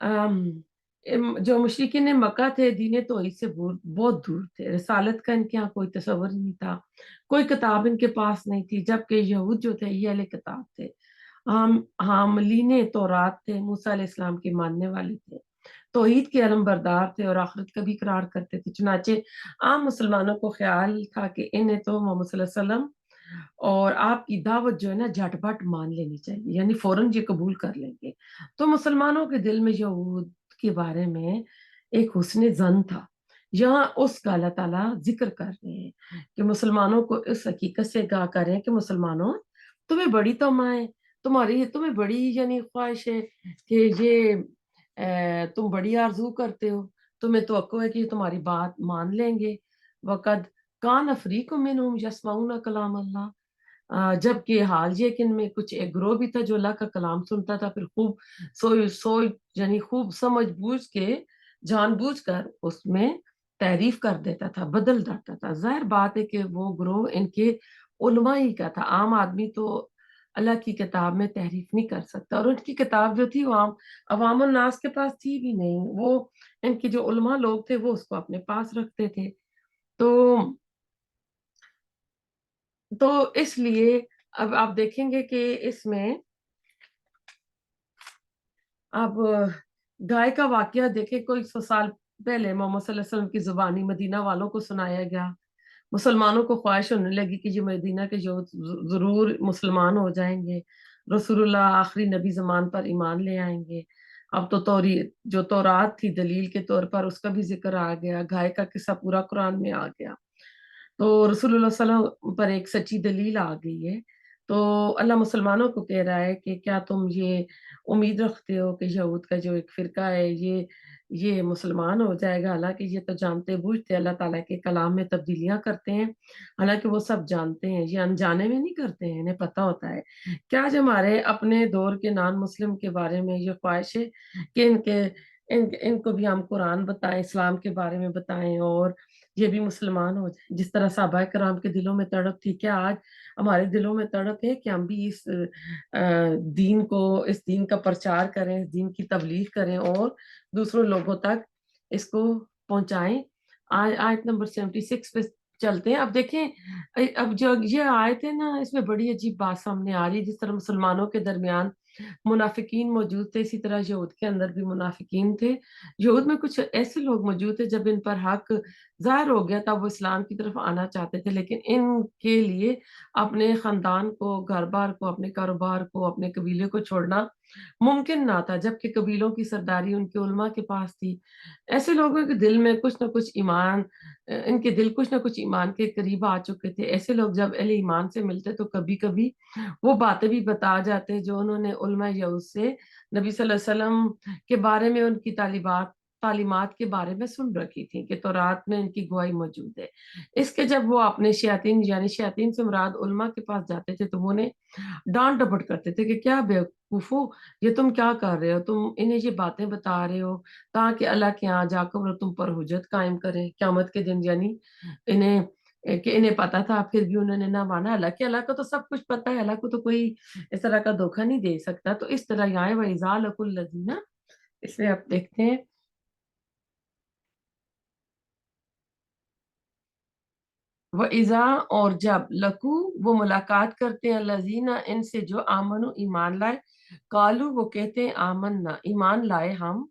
अम, जो मुशरिकीन मक्का थे दीन तौहीद से बहुत दूर थे, रिसालत का इनके यहाँ कोई तस्वर नहीं था, कोई किताब इनके पास नहीं थी, जबकि यहूद जो थे ये अहले किताब थे। हम हामलीन तौरात थे, मूसा अलैहिस्सलाम के मानने वाले थे, तौहीद के अलमबरदार थे और आखिरत का भी इकरार करते थे। चुनाचे आम मुसलमानों को ख्याल था कि इन्हें तो मोहम्मद सल्लल्लाहु अलैहि वसल्लम और आपकी दावत जो है ना झटपट मान लेनी चाहिए, यानी फौरन ये कबूल कर लेंगे। तो मुसलमानों के दिल में यहूद के बारे में एक हुस्न जन था। यहाँ उसका अल्लाह ताला जिक्र कर रहे हैं कि मुसलमानों को इस हकीकत से आगाह करें कि मुसलमानों तुम्हें बड़ी तमन्ना है, तुम्हें बड़ी यानी ख्वाहिश है कि ये तुम बड़ी आरजू करते हो तुम्हें तवक्को है कि ये तुम्हारी बात मान लेंगे। वक़द कान फरीक़ुम मिनहुम यस्मऊना कलाम अल्लाह, जबकि हाल ये कि इनमें कुछ एक ग्रोह भी था जो अल्लाह का कलाम सुनता था, फिर खूब सोच यानी खूब समझ बूझ के जानबूझ कर उसमें तहरीफ कर देता था, बदल जाता था। जाहिर बात है कि वो ग्रोह इनके उलमा ही का था। आम आदमी तो अल्लाह की किताब में तहरीफ नहीं कर सकता, और उनकी किताब जो थी वो अवामुन नास के पास थी भी नहीं। वो इनके जो उलमा लोग थे वो उसको अपने पास रखते थे। तो इसलिए अब आप देखेंगे कि इसमें अब गाय का वाकया देखे, कोई 100 साल पहले मोहम्मद सल्लल्लाहु अलैहि वसल्लम की जुबानी मदीना वालों को सुनाया गया। मुसलमानों को ख्वाहिश होने लगी कि ये मदीना के जो जरूर मुसलमान हो जाएंगे, रसूलुल्लाह आखिरी नबी जमान पर ईमान ले आएंगे। अब तो तौरी जो तौरात थी दलील के तौर पर, उसका भी जिक्र आ गया, गाय का किस्सा पूरा कुरान में आ गया। तो रसूलुल्लाह सल्लल्लाहु अलैहि वसल्लम पर एक सच्ची दलील आ गई है। तो अल्लाह मुसलमानों को कह रहा है कि क्या तुम ये उम्मीद रखते हो कि यहूद का जो एक फिरका है ये मुसलमान हो जाएगा? हालांकि ये तो जानते बूझते अल्लाह ताला के कलाम में तब्दीलियां करते हैं। हालांकि वो सब जानते हैं, ये अनजाने में नहीं करते हैं, इन्हें पता होता है। क्या आज हमारे अपने दौर के नॉन मुस्लिम के बारे में ये ख्वाहिश है कि इनको भी हम कुरान बताएं, इस्लाम के बारे में बताएं, और ये भी मुसलमान हो जाए जिस तरह सहाबा कराम के दिलों में तड़प थी? क्या आज हमारे दिलों में तड़प है कि हम भी इस दीन का प्रचार करें, इस दीन की तबलीग करें और दूसरों लोगों तक इसको पहुंचाएं? आज आयत नंबर 76 पे चलते हैं। अब देखें, अब जो ये आयत है ना, इसमें बड़ी अजीब बात सामने आ रही है। जिस तरह मुसलमानों के दरमियान मुनाफिकीन मौजूद थे, इसी तरह यहूद के अंदर भी मुनाफिकीन थे। यहूद में कुछ ऐसे लोग मौजूद थे, जब इन पर हक जाहिर हो गया तब वो इस्लाम की तरफ आना चाहते थे, लेकिन इनके लिए अपने खानदान को, घर बार को, अपने कारोबार को, अपने कबीले को छोड़ना मुमकिन ना था, जबकि कबीलों की सरदारी उनके उलमा के पास थी। ऐसे लोगों के दिल में कुछ ना कुछ ईमान, इनके दिल कुछ ना कुछ ईमान के करीब आ चुके थे। ऐसे लोग जब अहले ईमान से मिलते तो कभी कभी वो बातें भी बता जाते जो उन्होंने उलमा यहूद से नबी सल्लल्लाहु अलैहि वसल्लम के बारे में, उनकी तालीमात के बारे में सुन रखी थी कि तौरात में इनकी गवाही मौजूद है। इसके जब वो अपने शयातीन, यानी शयातीन से मुराद उलमा के पास जाते थे, तो वो उन्हें डांट डपट करते थे कि क्या बेवकूफो, ये तुम क्या कर रहे हो? तुम इन्हें ये बातें बता रहे हो ताकि अल्लाह के यहाँ जाकर वो तुम पर हुज्जत कायम करें क़यामत के दिन। यानी इन्हें पता था, फिर भी उन्होंने ना माना। हालांकि अल्लाह को तो सब कुछ पता है, अल्लाह को तो कोई इस तरह का धोखा नहीं दे सकता। तो इस तरह यहाँ वइज़ा लकुल लज़ीना, इसमें आप देखते हैं वो इज़ा, और जब लकू वो मुलाकात करते हैं, लजीना इनसे जो आमनु ईमान लाए, कालू वो कहते हैं आमन्ना ईमान लाए हम।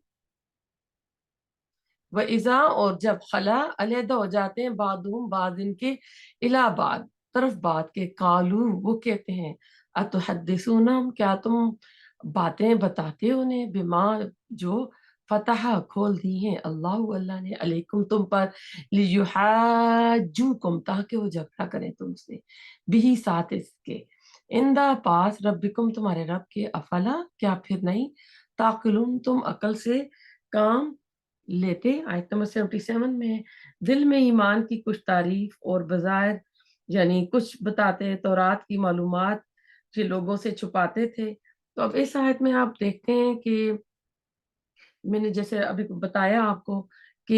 व इज़ा और जब खला अलहदा हो जाते हैं, बादुम बाद इनके इलाहाबाद तरफ बात के, कालू वो कहते हैं अतुहद्दिसूना, क्या तुम बातें बताते हो उन्हें, बिमा जो फतह खोल दी है अल्लाह अल्लाह ने, अलैकुम तुम पर, लियुहाजुकुम ताकि वो झगड़ा करें तुमसे, बिही साथ इसके, इंदा पास, रब्बिकुम तुम्हारे रब के, अफला क्या फिर नहीं, ताकिलून तुम अकल से काम लेते? आयत नंबर 77 में दिल में ईमान की कुछ तारीफ और बज़ाहिर यानी कुछ बताते हैं, तौरात की मालूमात जो लोगों से छुपाते थे। तो अब इस आयत में आप देखते हैं कि मैंने जैसे अभी बताया आपको कि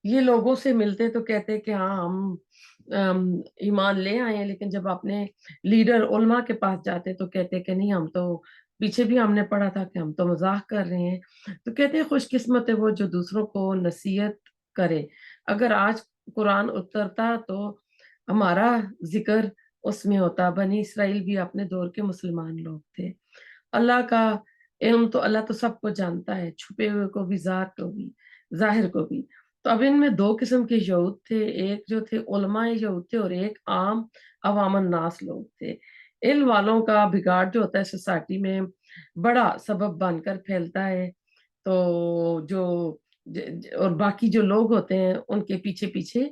ये लोगों से मिलते तो कहते कि हाँ हम ईमान ले आए हैं, लेकिन जब अपने लीडर उलमा के पास जाते तो कहते कि नहीं, हम तो पीछे भी हमने पढ़ा था कि हम तो मजाक कर रहे हैं। तो कहते हैं खुशकिस्मत है वो जो दूसरों को नसीहत करे। अगर आज कुरान उतरता तो हमारा जिक्र उसमें होता। बनी इसराइल भी अपने दौर के मुसलमान लोग थे। अल्लाह का इल्म तो, अल्लाह तो सबको जानता है, छुपे हुए को भी, ज़ात को भी, जाहिर को भी। तो अब इनमें दो किस्म के यहूद थे, एक जो थे उलमा यहूद थे और एक आम अवामन नास लोग थे। इल्म वालों का बिगाड़ जो होता है सोसाइटी में बड़ा सबब बनकर फैलता है। तो और बाकी जो लोग होते हैं उनके पीछे पीछे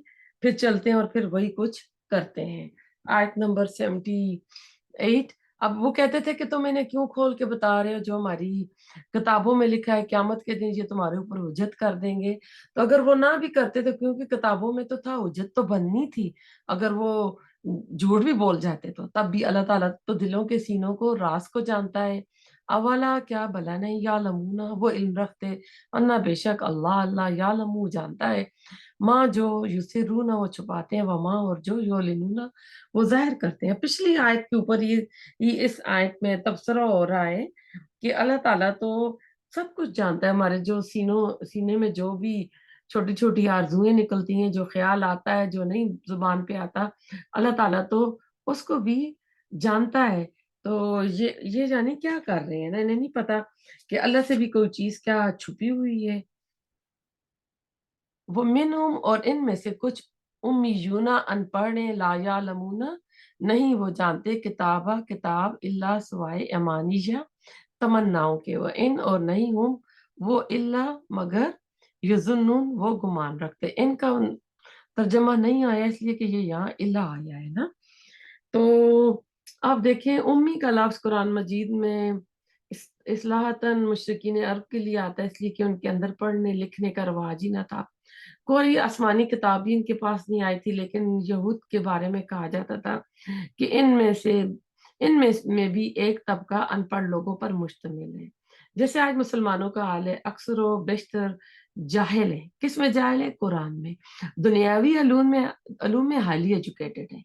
फिर चलते हैं और फिर वही कुछ करते हैं। आयत नंबर 78, अब वो कहते थे कि तुम इन्हें क्यों खोल के बता रहे हो, जो हमारी किताबों में लिखा है क्यामत के दिन ये तुम्हारे ऊपर हुज्जत कर देंगे। तो अगर वो ना भी करते तो, क्योंकि किताबों में तो था, हुज्जत तो बननी थी। अगर वो झूठ भी बोल जाते तो तब भी अल्लाह ताला तो दिलों के सीनों को, राज को जानता है। अवाला क्या भला नहीं या लमूना, वो इल्म रखते। अन्ना बेशक अल्लाह, अल्लाह या लमू जानता है, माँ जो युसिरूना वो छुपाते हैं, वमा और जो योलिनूना वो जाहिर करते हैं। पिछली आयत के ऊपर ये इस आयत में तबसरा हो रहा है कि अल्लाह ताला तो सब कुछ जानता है। हमारे जो सीने में जो भी छोटी छोटी आरजुएं निकलती हैं, जो ख्याल आता है, जो नहीं जुबान पे आता, अल्लाह ताला तो उसको भी जानता है। तो ये जाने क्या कर रहे हैं ना, इन्हें नहीं पता कि अल्लाह से भी कोई चीज क्या छुपी हुई है। वो मिनहुम और इनमें से कुछ उम्मीयूना अनपढ़ हैं, ला यालमूना नहीं वो जानते, किताबा किताब, इल्ला सवाए अमानिया तमन्नाओं के, वो इन और नहीं हम वो इल्ला मगर युजुन्नुन वो गुमान रखते। इनका तर्जमा नहीं आया इसलिए कि ये यहाँ इल्ला आया है ना। तो आप देखें, उम्मी का लफ्ज कुरान मजीद में इस्लाहतन मुशरिकीन अरब के लिए आता है, इसलिए कि उनके अंदर पढ़ने लिखने का रवाज ही ना था। कोई आसमानी किताब भी इनके पास नहीं आई थी, लेकिन यहूद के बारे में कहा जाता था कि इनमें में भी एक तबका अनपढ़ लोगों पर मुश्तमिल है। जैसे आज मुसलमानों का हाल है, अक्सर व बेशतर जाहिल है। किस में जाहिल है? कुरान में। दुनियावी अलूम में हाईली एजुकेटेड है।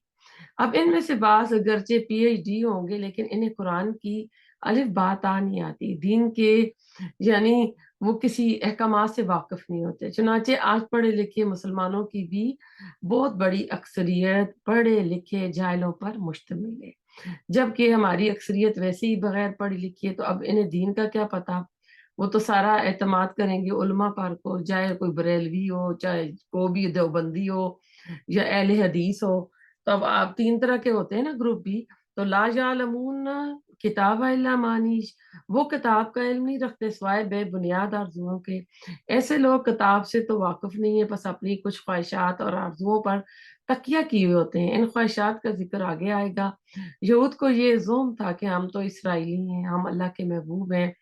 अब इनमें से बाज अगरचे पीएचडी होंगे, लेकिन इन्हें कुरान की अलिफ बात आ नहीं आती, दीन के यानी वो किसी अहकामात से वाकिफ नहीं होते। चुनाचे आज पढ़े लिखे मुसलमानों की भी बहुत बड़ी अक्सरियत पढ़े लिखे जाहिलों पर मुश्तमिल है, जबकि हमारी अक्सरियत वैसे ही बगैर पढ़ी लिखी है। तो अब इन्हें दीन का क्या पता। वो तो सारा एतमाद करेंगे उलमा पर को, चाहे कोई बरेलवी हो, चाहे कोई भी देवबंदी हो या अहले हदीस हो। तो अब आप तीन तरह के होते हैं ना ग्रुप भी। तो ला यालमून किताब इल्ला मानीश, वो किताब का इल्म नहीं रखते सिवाय बेबुनियाद आरजुओं के। ऐसे लोग किताब से तो वाकिफ नहीं है, बस अपनी कुछ ख्वाहिशात और आरजुओं पर तकिया किए होते हैं। इन ख्वाहिशात का जिक्र आगे आएगा। यहूद को ये जुल्म था कि हम तो इसराइली हैं, हम अल्लाह के महबूब हैं,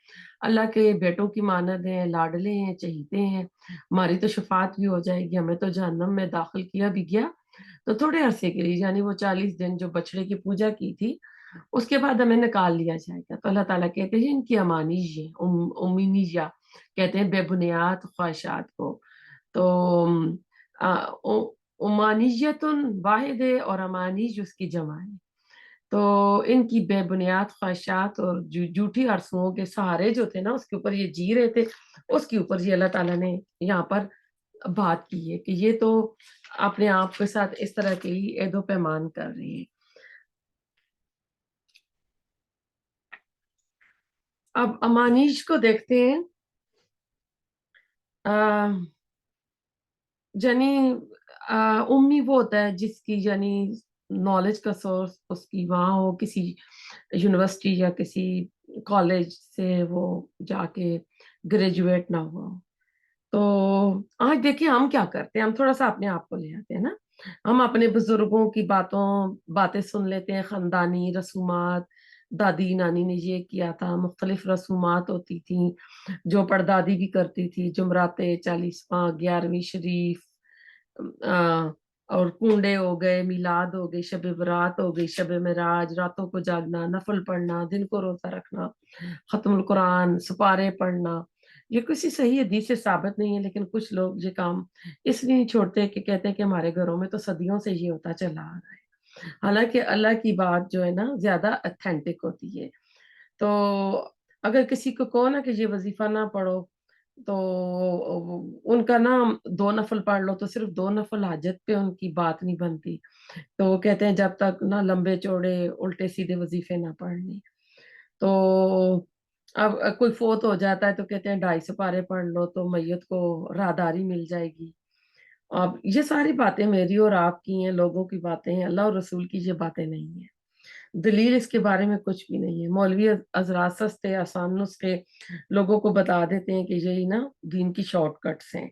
अल्लाह के बेटों की मानद हैं, लाडले हैं, चहीते हैं, हमारी तो शफात भी हो जाएगी, हमें तो जहन्नम में दाखिल किया भी गया तो थोड़े अरसे के लिए, यानी वो 40 दिन जो बछड़े की पूजा की थी उसके बाद हमें निकाल लिया जाएगा। तो अल्लाह ताला कहते हैं इनकी अमानिय उमीनिया, कहते हैं बेबुनियाद ख्वाहिशात को। तो उमानियतुन वाहिद है और अमानीज उसकी जमा है। तो इनकी बेबुनियाद ख्वाहिशात और झूठी आरजुओं के सहारे जो थे ना, उसके ऊपर ये जी रहे थे, उसके ऊपर ये अल्लाह ताला ने यहाँ पर बात की है कि ये तो अपने आप के साथ इस तरह के ही एदो पैमान कर रही है। अब अमानीश को देखते हैं। आ, यानी उम्मी वो होता है जिसकी यानी नॉलेज का सोर्स उसकी वहाँ हो, किसी यूनिवर्सिटी या किसी कॉलेज से वो जाके ग्रेजुएट ना हुआ हो। तो आज देखिए हम क्या करते हैं, हम थोड़ा सा अपने आप को ले आते हैं ना। हम अपने बुजुर्गों की बातें सुन लेते हैं, खानदानी रसूमात, दादी नानी ने ये किया था, मुख्तलिफ रसूमात होती थी जो परदादी भी करती थी, जुमराते, चालीसवां, 11वीं शरीफ, आ, और कुंडे हो गए, मिलाद हो गई, शब बरात हो गई, शब मेराज, रातों को जागना, नफल पढ़ना, दिन को रोजा रखना, खत्मुल कुरान, सुपारे पढ़ना। ये किसी सही हदीस से साबित नहीं है, लेकिन कुछ लोग ये काम इसलिए नहीं छोड़ते कि कहते हैं कि हमारे घरों में तो सदियों से ये होता चला आ रहा है। हालांकि अल्लाह की बात जो है ना ज्यादा अथेंटिक होती है। तो अगर किसी को कहो ना कि ये वजीफा ना पढ़ो, तो उनका ना 2 नफल पढ़ लो, तो सिर्फ 2 नफल हाजत पे उनकी बात नहीं बनती। तो वो कहते हैं जब तक ना लंबे चौड़े उल्टे सीधे वजीफे ना पढ़ लें। तो अब कोई फोत हो जाता है तो कहते हैं 250 पारे पढ़ लो तो मैयत को राहदारी मिल जाएगी। अब ये सारी बातें मेरी और आपकी हैं, लोगों की बातें हैं, अल्लाह और रसूल की ये बातें नहीं है। दलील इसके बारे में कुछ भी नहीं है। मौलवी हजरात सस्ते आसान नुस्खे लोगों को बता देते हैं कि यही ना दीन की शॉर्टकट्स हैं।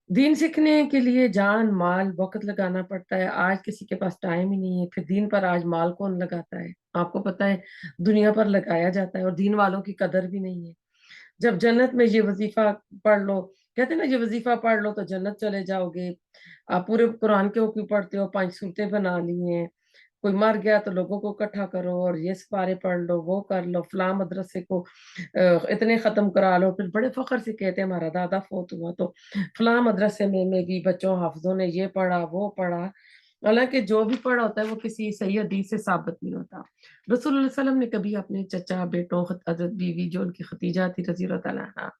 दीन सीखने के लिए जान माल वक्त लगाना पड़ता है। आज किसी के पास टाइम ही नहीं है, फिर दीन पर आज माल कौन लगाता है? आपको पता है, दुनिया पर लगाया जाता है और दीन वालों की कदर भी नहीं है। जब जन्नत में ये वजीफा पढ़ लो, कहते हैं ना, ये वजीफा पढ़ लो तो जन्नत चले जाओगे। आप पूरे कुरान के वो क्यों पढ़ते हो? 5 सूरतें बना ली हैं। कोई मर गया तो लोगों को इकट्ठा करो और ये सिपारे पढ़ लो, वो कर लो, फलां मदरसे को इतने खत्म करा लो, फिर बड़े फख्र से कहते हैं हमारा दादा फोत हुआ तो फलां मदरसे में भी बच्चों हाफिजों ने ये पढ़ा वो पढ़ा। हालांकि जो भी पढ़ा होता है वो किसी सही हदीस से साबित नहीं होता। रसूलुल्लाह सल्लल्लाहु अलैहि वसल्लम ने कभी अपने चचा बेटों हजरत बीवी जो उनकी खतीजा थी रजी अल्लाह तआला अन्हा,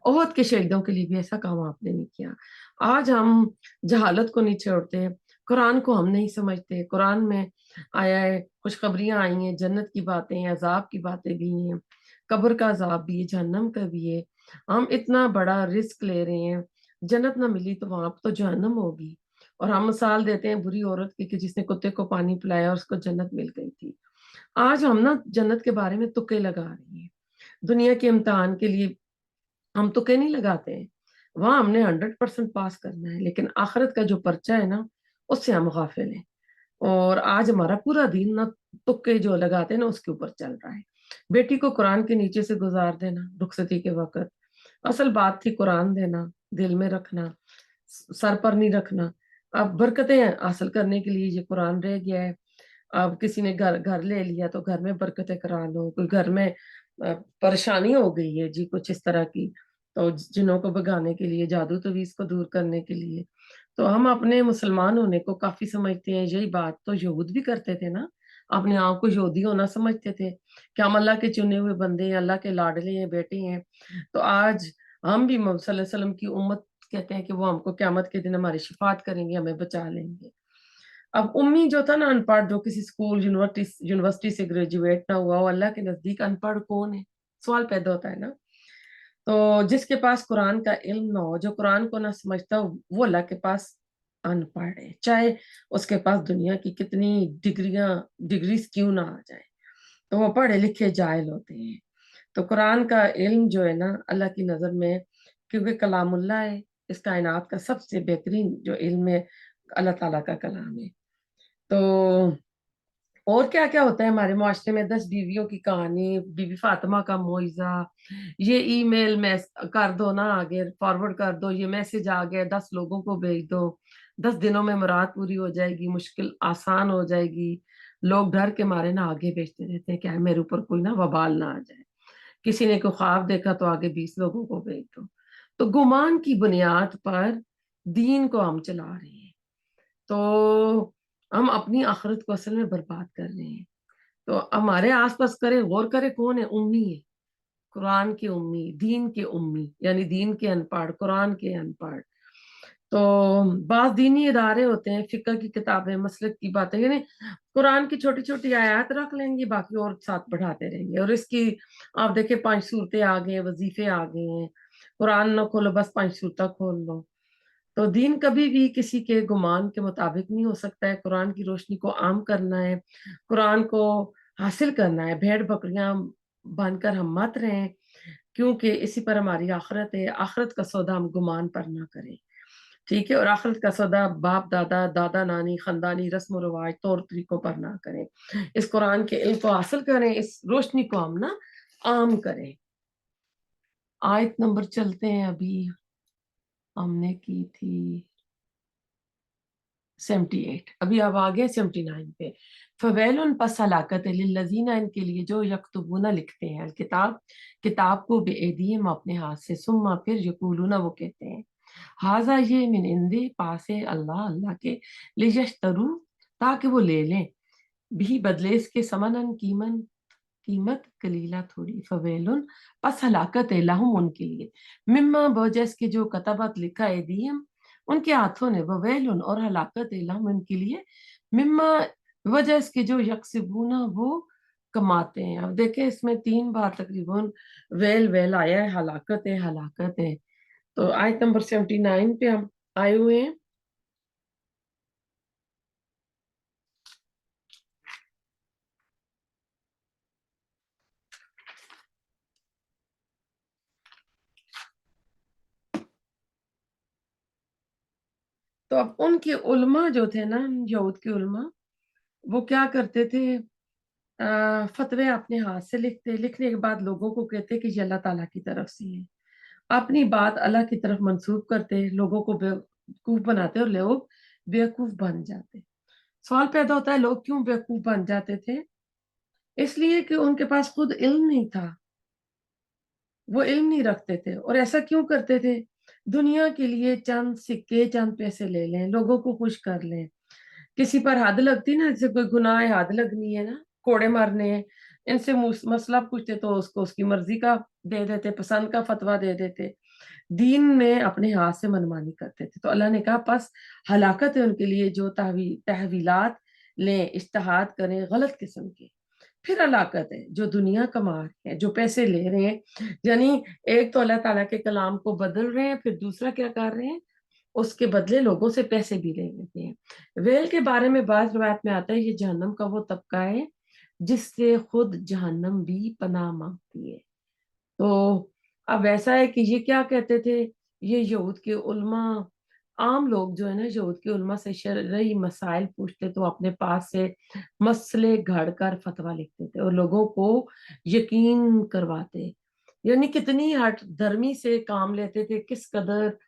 ओहद के शहीदों के लिए भी ऐसा काम आपने नहीं किया। आज हम जहालत को नहीं छोड़ते, कुरान को हम नहीं समझते। कुरान में आया है, खुशखबरियां आई हैं, जन्नत की बातें हैं, अजाब की बातें भी हैं, कब्र का अजाब भी है, जहन्नम का भी है। हम इतना बड़ा रिस्क ले रहे हैं, जन्नत ना मिली तो वहां तो जहन्नम होगी। और हम मिसाल देते हैं बुरी औरत की कि जिसने कुत्ते को पानी पिलाया और उसको जन्नत मिल गई थी। आज हम ना जन्नत के बारे में तुक्के लगा रहे हैं। दुनिया के इम्तिहान के लिए हम तुक्के नहीं लगाते हैं, वहां हमने 100% पास करना है, लेकिन आखिरत का जो पर्चा है ना, उससे हम गाफिल हैं। और आज हमारा पूरा दिन ना तुक्के जो लगाते हैं ना उसके ऊपर चल रहा है। बेटी को कुरान के नीचे से गुजार देना रुखसती के वक्त, असल बात थी कुरान देना, दिल में रखना, सर पर नहीं रखना। अब बरकतें हासिल करने के लिए ये कुरान रह गया है। अब किसी ने घर घर ले लिया तो घर में बरकतें करा लो, कोई घर में परेशानी हो गई है जी कुछ इस तरह की, तो जिन्हों को भगाने के लिए, जादू तवीज को दूर करने के लिए, तो हम अपने मुसलमान होने को काफी समझते हैं। यही बात तो यहूद भी करते थे ना, अपने आप को यहूदी होना समझते थे कि हम अल्लाह के चुने हुए बंदे हैं, अल्लाह के लाडले हैं, बेटे हैं। तो आज हम भी मोहम्मद सल्लल्लाहु अलैहि वसल्लम की उम्मत कहते हैं कि वो हमको क्यामत के दिन हमारी शिफात करेंगे, हमें बचा लेंगे। अब उम्मी जो था ना, अनपढ़, जो किसी स्कूल यूनिवर्सिटी यूनिवर्सिटी से ग्रेजुएट ना हुआ, वो अल्लाह के नजदीक अनपढ़ कौन है? सवाल पैदा होता है ना। तो जिसके पास कुरान का इल्म ना हो, जो कुरान को ना समझता हो, वो अल्लाह के पास अनपढ़ है, चाहे उसके पास दुनिया की कितनी डिग्रीज क्यों ना आ जाए, तो वो पढ़े लिखे जाहिल होते हैं। तो कुरान का इल्म जो है ना अल्लाह की नजर में, क्योंकि कलामुल्लाह है, इस कायनात का सबसे बेहतरीन जो इल्म है अल्लाह ताला का कलाम है। तो और क्या क्या होता है हमारे मुआशरे में, 10 बीवियों की कहानी, बीबी फातिमा का मुइजा, ये ईमेल में कर दो ना, आगे फॉरवर्ड कर दो, ये मैसेज आ गया, 10 लोगों को भेज दो, 10 दिनों में मुराद पूरी हो जाएगी, मुश्किल आसान हो जाएगी। लोग डर के मारे ना आगे भेजते रहते हैं, क्या है मेरे ऊपर कोई ना वबाल ना आ जाए। किसी ने कोई ख्वाब देखा तो आगे 20 लोगों को भेज दो। तो गुमान की बुनियाद पर दीन को हम चला रहे हैं, तो हम अपनी आखिरत को असल में बर्बाद कर रहे हैं। तो हमारे आसपास करे गौर करे, कौन है? उम्मी है, कुरान के उम्मी, दीन के उम्मी, यानी दीन के अनपढ़, कुरान के अनपढ़। तो बाज दीनी इदारे होते हैं, फिक्र की किताबें, मसलक की बातें, यानी कुरान की छोटी छोटी आयत रख लेंगे, बाकी और साथ बढ़ाते रहेंगे। और इसकी आप देखिए 5 सूरतें आ गए, वजीफे आ गए हैं, कुरान ना खोलो बस 5 सूरत खोल लो। तो दीन कभी भी किसी के गुमान के मुताबिक नहीं हो सकता है। कुरान की रोशनी को आम करना है, कुरान को हासिल करना है, भेड़ बकरियां बनकर हम मत रहें, क्योंकि इसी पर हमारी आखिरत है। आखिरत का सौदा हम गुमान पर ना करें, ठीक है? और आखिरत का सौदा बाप दादा, दादा नानी, खानदानी रस्म रिवाज, तौर तरीकों पर ना करें। इस कुरान के इल्म को हासिल करें, इस रोशनी को हम ना आम करें। आयत नंबर चलते हैं, अभी हमने की थी 78, अभी अब आ गए 79 पे। फवैलुन पस हलाकत है लिल्लज़ीना, इनके लिए जो यक्तुबूना लिखते हैं, किताब, किताब को बेअदीम अपने हाथ से, सुम्मा फिर यकूलूना वो कहते हैं, हाजा ये मिन इंदे, पास है अल्लाह, अल्लाह के, लियश्तरू ताकि वो ले लें, भी बदले इसके, समनन कीमन, कीमत कलीला थोड़ी, फवेलुन पस हलाकत है लहुम उनके लिए, मिम्मा बजस के जो कतबत लिखा है दियम उनके हाथों ने, ववेलुन और हलाकत है लहुम उनके लिए, मिम्मा वजह के जो यकसिबूना वो कमाते हैं। अब देखें इसमें 3 बार तकरीबन वेल वेल आया है, हलाकत है। तो आयत नंबर 79 पे हम आए हुए हैं। तो अब उनके उलमा जो थे ना, यहूद के उलमा, वो क्या करते थे, फतवे अपने हाथ से लिखते, लिखने के बाद लोगों को कहते कि ये अल्लाह ताला की तरफ से है, अपनी बात अल्लाह की तरफ मंसूब करते, लोगों को बेवकूफ बनाते और लोग बेवकूफ बन जाते। सवाल पैदा होता है, लोग क्यों बेवकूफ बन जाते थे? इसलिए कि उनके पास खुद इल्म नहीं था, वो इल्म नहीं रखते थे। और ऐसा क्यों करते थे? दुनिया के लिए चंद सिक्के, चंद पैसे ले लें, लोगों को खुश कर लें। किसी पर हद लगती ना, जैसे कोई गुनाह है, हद लगनी है ना, कोड़े मारने हैं, इनसे मसला पूछते तो उसको उसकी मर्जी का दे देते, पसंद का फतवा दे देते। दीन में अपने हाथ से मनमानी करते थे। तो अल्लाह ने कहा बस हलाकत है उनके लिए जो तहवीलात लें, इज्तिहाद करें गलत किस्म के। फिर हलाकत है जो दुनिया कमा रहे हैं, जो पैसे ले रहे हैं, यानी एक तो अल्लाह ताला के कलाम को बदल रहे हैं, फिर दूसरा क्या कर रहे हैं, उसके बदले लोगों से पैसे भी ले लेते हैं। वेल के बारे में बात रवायत में आता है, ये जहन्नम का वो तबका है जिससे खुद जहन्नम भी पनाह मांगती है। तो अब ऐसा है कि ये क्या कहते थे, ये यहूद के उलमा, आम लोग जो है ना, यहूद के उलमा से शरई मसाइल पूछते तो अपने पास से मसले घड़ कर फतवा लिखते थे और लोगों को यकीन करवाते। यानी कितनी हट धर्मी से काम लेते थे, किस कदर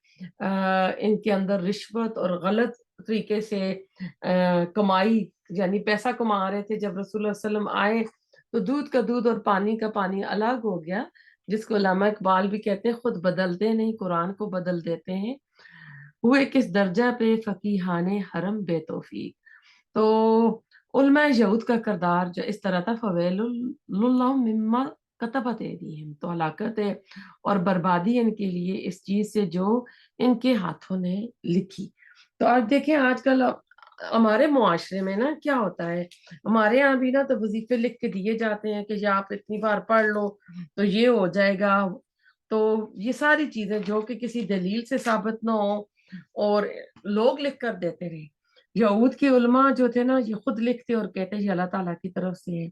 इनके अंदर रिश्वत और गलत तरीके से कमाई, यानी पैसा कमा रहे थे। जब रसूलुल्लाह सल्लल्लाहु अलैहि वसल्लम आए तो दूध का दूध और पानी का पानी अलग हो गया, जिसको अल्लामा इकबाल भी कहते हैं, खुद बदलते नहीं कुरान को बदल देते हैं। हुए किस दर्जा पे फकीहाने हरम बेतौफीक। तो उलमा यहूद का किरदार जो इस तरह था, फवैलुल्लाह मिम्मा कतबत ऐदीहिम, तो हलाकत है और बर्बादी है इनके लिए इस चीज से जो इनके हाथों ने लिखी। तो आप देखें आजकल हमारे मुआशरे में ना क्या होता है, हमारे यहाँ भी ना तो वजीफे लिख के दिए जाते हैं कि ये आप इतनी बार पढ़ लो तो ये हो जाएगा। तो ये सारी चीजें जो कि किसी दलील से साबित ना हो और लोग लिख कर देते रहे। यहूद के उलमा जो थे ना, ये खुद लिखते और कहते ये अल्लाह ताला की तरफ से है।